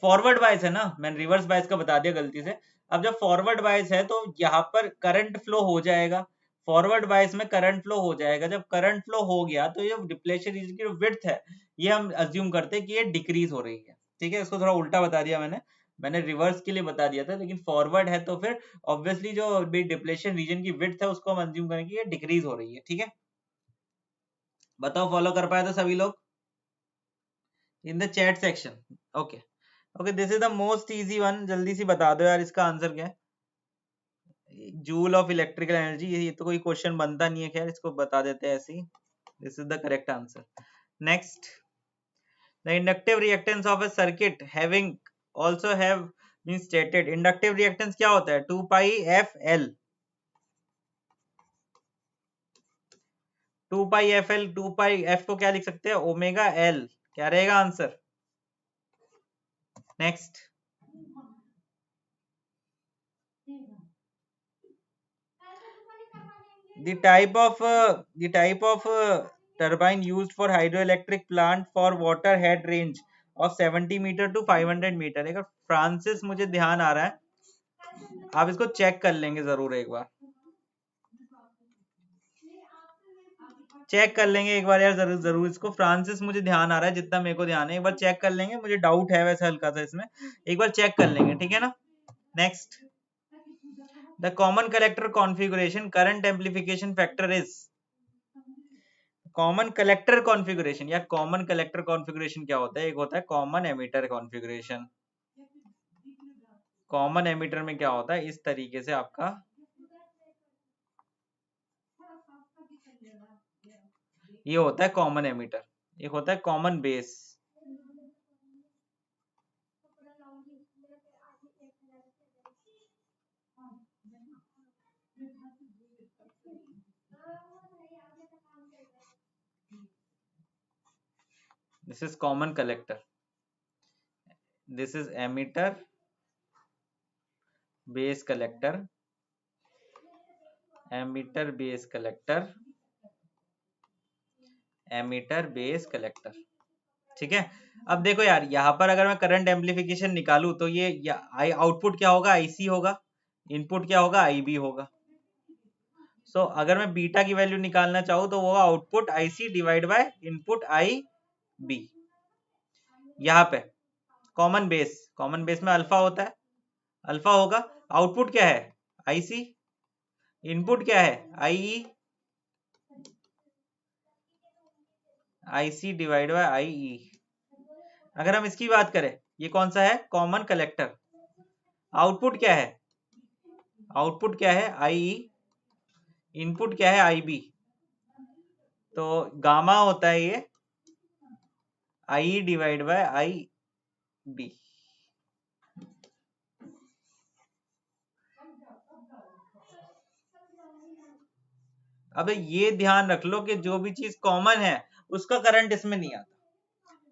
फॉरवर्ड बायस है ना, मैंने रिवर्स बायस का बता दिया गलती से। अब जब फॉरवर्ड बायस है तो यहाँ पर करंट फ्लो हो जाएगा, फॉरवर्ड बायस में करंट फ्लो हो जाएगा, जब करंट फ्लो हो गया तो ये डिप्लेशन रीजन की जो विड्थ है ये हम अज्यूम करते हैं कि ये डिक्रीज हो रही है, ठीक है। इसको थोड़ा उल्टा बता दिया मैंने रिवर्स के लिए बता दिया था, लेकिन फॉरवर्ड है तो फिर ऑब्वियसली जो डिप्लेशन रीजन की विड्थ है उसको हम अज्यूम करेंगे ये डिक्रीज हो रही है, ठीक है। बताओ फॉलो कर पाए तो सभी लोग in the chat section. Okay okay, this is the most easy one, जल्दी सी बता दो यार इसका आंसर क्या है। जूल ऑफ इलेक्ट्रिकल एनर्जी, ये तो कोई क्वेश्चन बनता नहीं है, खैर इसको बता देते हैं ऐसे ही। This is the correct answer. Next, the inductive reactance of a circuit having also have been stated. Inductive reactance क्या होता है, 2 pi F L, 2 pi F L, 2 pi F को क्या लिख सकते हैं, ओमेगा एल, क्या रहेगा answer. Next, the type of turbine used for hydroelectric plant for water head range of 70 metre to 500 metre. अगर फ्रांसिस मुझे ध्यान आ रहा है, आप इसको चेक कर लेंगे जरूर एक बार, चेक कर लेंगे एक बार यार, जरूर जरूर इसको। फ्रांसिस मुझे ध्यान आ रहा है, जितना मेरे को ध्यान है, एक बार चेक कर लेंगे, मुझे डाउट है वैसे हल्का सा इसमें, एक बार चेक कर लेंगे, ठीक है ना। Next, the common collector configuration current amplification factor is. Common collector configuration या कॉमन कलेक्टर कॉन्फ़िगरेशन क्या होता है, एक होता है common emitter configuration. Common emitter में क्या होता है, इस तरीके से आपका ये होता है कॉमन एमिटर, एक होता है common base. This is common collector, this is emitter base collector, emitter base collector, emitter base collector, ठीक है। अब देखो यार, यहाँ पर अगर मैं करंट एम्प्लीफिकेशन निकालू तो ये आउटपुट क्या होगा, आईसी होगा, इनपुट क्या होगा, आईबी होगा। सो अगर मैं बीटा की वैल्यू निकालना चाहूँ तो वो output IC divide by input I B. यहाँ पे कॉमन बेस में अल्फा होता है, अल्फा होगा, आउटपुट क्या है, आईसी, इनपुट क्या है, IE, IC divide bye IE. अगर हम इसकी बात करें, ये कौन सा है, कॉमन कलेक्टर, आउटपुट क्या है, आउटपुट क्या है, आईई, इनपुट क्या है, आईबी, तो गामा होता है ये I divide by I B. अब ये ध्यान रख लो कि जो भी चीज कॉमन है उसका करंट इसमें नहीं आता,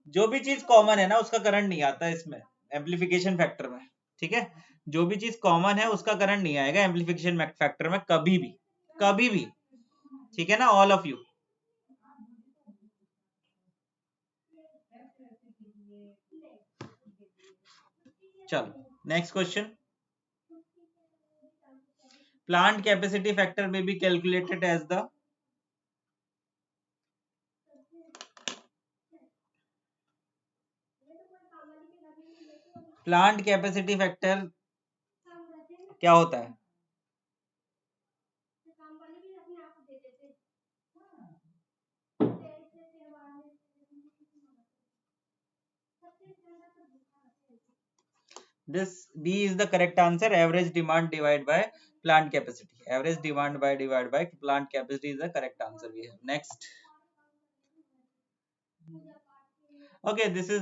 जो भी चीज कॉमन है ना उसका करंट नहीं आता इसमें एम्प्लीफिकेशन फैक्टर में, ठीक है। जो भी चीज कॉमन है उसका करंट नहीं आएगा एम्प्लीफिकेशन फैक्टर में कभी भी, कभी भी, ठीक है ना, ऑल ऑफ यू। चलो next question, plant capacity factor में be calculated as the, plant capacity factor क्या होता है, this B is the correct answer, average demand divided by plant capacity. Average demand by divided by plant capacity is the correct answer we have. Next. Okay, this is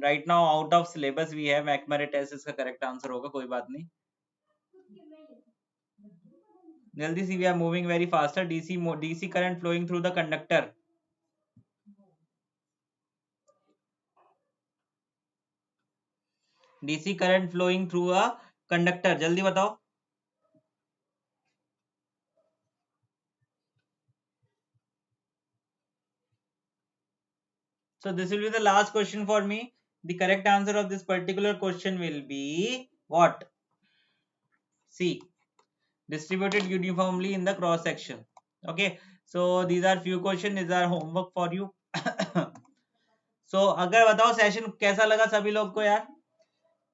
right now out of syllabus we have. McMurray test इसका correct answer होगा, कोई बात नहीं. जल्दी से, we are moving very faster. DC current flowing through the conductor. DC current flowing through a conductor. जल्दी बताओ. So this will be the last question for me. The correct answer of this particular question will be what? C. Distributed uniformly in the cross section. Okay. So these are few questions. These are homework for you. So अगर बताओ सेशन कैसा लगा सभी लोग को यार?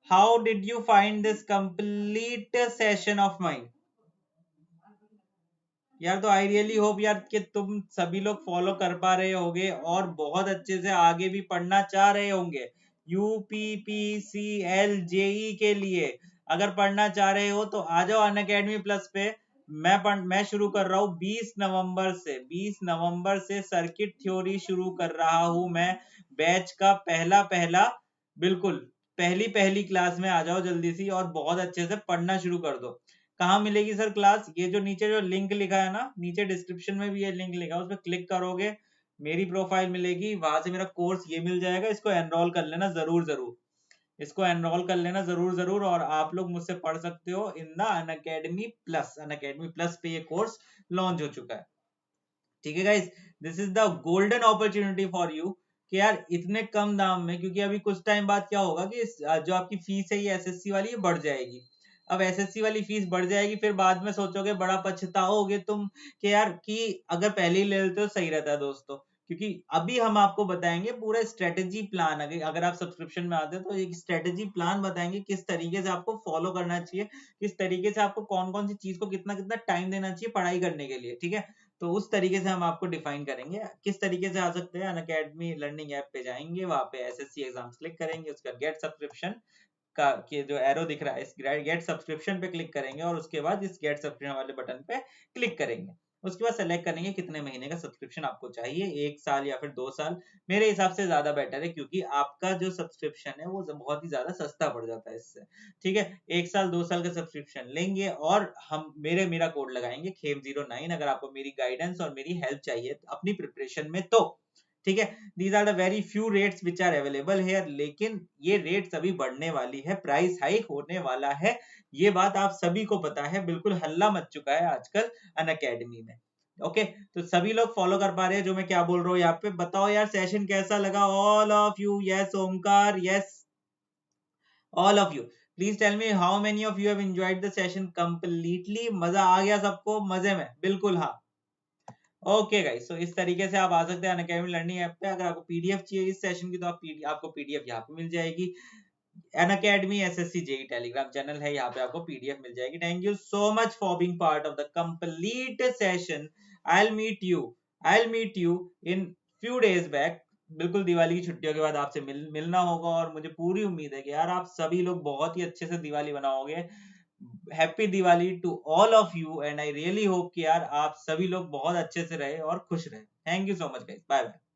How did you find this complete session of mine? यार तो आई रियली होप यार कि तुम सभी लोग फॉलो कर पा रहे होगे और बहुत अच्छे से आगे भी पढ़ना चाह रहे होंगे. UPPCL JE के लिए अगर पढ़ना चाह रहे हो तो आ जाओ अनअकैडमी प्लस पे. मैं शुरू कर रहा हूँ 20 नवंबर से सर्किट थ्योरी शुरू कर रहा हूँ मैं. बैच का पहला बिल्कुल पहली क्लास में आ जाओ जल्दी सी और बहुत अच्छे से पढ़ना शुरू कर दो. कहाँ मिलेगी सर क्लास? ये जो नीचे जो लिंक लिखा है ना, नीचे डिस्क्रिप्शन में भी ये लिंक लिखा है, उस पर क्लिक करोगे मेरी प्रोफाइल मिलेगी, वहां से मेरा कोर्स ये मिल जाएगा. इसको एनरोल कर लेना जरूर. इसको एनरोल कर लेना जरूर और आप लोग मुझसे पढ़ सकते हो इन द अनअकैडमी प्लस पे ये कोर्स लॉन्च हो चुका है. ठीक है guys, this is the golden opportunity for you कि यार इतने कम दाम में, क्योंकि अभी कुछ टाइम बाद क्या होगा कि जो आपकी फीस है ये एसएससी वाली ये बढ़ जाएगी. अब एसएससी वाली फीस बढ़ जाएगी, फिर बाद में सोचोगे, बड़ा पछताओगे तुम कि यार कि अगर पहले ही ले लेते तो सही रहता है दोस्तों. क्योंकि अभी हम आपको बताएंगे पूरा स्ट्रेटेजी प्लान. अगर आप सब्सक्रिप्शन में आते हैं तो एक स्ट्रेटेजी प्लान बताएंगे किस तरीके से आपको फॉलो करना चाहिए, किस तरीके से आपको कौन कौन सी चीज को कितना कितना टाइम देना चाहिए पढ़ाई करने के लिए. ठीक है, तो उस तरीके से हम आपको डिफाइन करेंगे किस तरीके से आ सकते हैं. अनअकैडमी लर्निंग ऐप पे जाएंगे, वहां पे एसएससी एग्जाम्स क्लिक करेंगे, उसका गेट सब्सक्रिप्शन का के जो एरो दिख रहा है इस गेट सब्सक्रिप्शन पे क्लिक करेंगे और उसके बाद इस गेट सब्सक्रिप्शन वाले बटन पे क्लिक करेंगे. उसके बाद सेलेक्ट करेंगे कितने महीने का सब्सक्रिप्शन आपको चाहिए, 1 साल या फिर 2 साल. मेरे हिसाब से ज्यादा बेटर है क्योंकि आपका जो सब्सक्रिप्शन है वो बहुत ही ज्यादा सस्ता पड़ जाता है इससे. ठीक है, 1 साल 2 साल का सब्सक्रिप्शन लेंगे और हम मेरा कोड लगाएंगे खेम09 अगर आपको मेरी गाइडेंस और मेरी हेल्प चाहिए अपनी प्रिपरेशन में तो. ठीक है, these are the very few rates which are available here. लेकिन ये रेट्स अभी बढ़ने वाली है, प्राइस हाइक होने वाला है, ये बात आप सभी को पता है. बिल्कुल हल्ला मच चुका है आजकल अनअकैडमी में. ओके, तो सभी लोग फॉलो कर पा रहे हैं जो मैं क्या बोल रहा हूँ यहाँ पे. बताओ यार सेशन कैसा लगा all of you? Yes Omkar, yes all of you. Please tell me how many of you have enjoyed the session completely. मजा आ गया सबको? मजे में? बिल्कुल हाँ. ओके गाइस, तो इस तरीके से आप आ सकते हैं अनअकैडमी लर्निंग ऐप पे. अगर आपको पीडीएफ चाहिए इस सेशन की तो आपको पीडीएफ यहाँ पे मिल जाएगी. Unacademy SSC JE Telegram channel है, यहाँ पे आपको पीडीएफ मिल जाएगी. Thank you so much for being part of the complete session. I will meet you in few days back. बिल्कुल दिवाली की छुट्टियों के बाद आपसे मिलना होगा और मुझे पूरी उम्मीद है कि यार आप सभी लोग बहुत ही अच्छे से दिवाली बनाओगे. Happy Diwali to all of you and I really hope कि यार आप सभी लोग बहुत अच्छे से रहे और खुश रहे. Thank you so much guys, bye bye.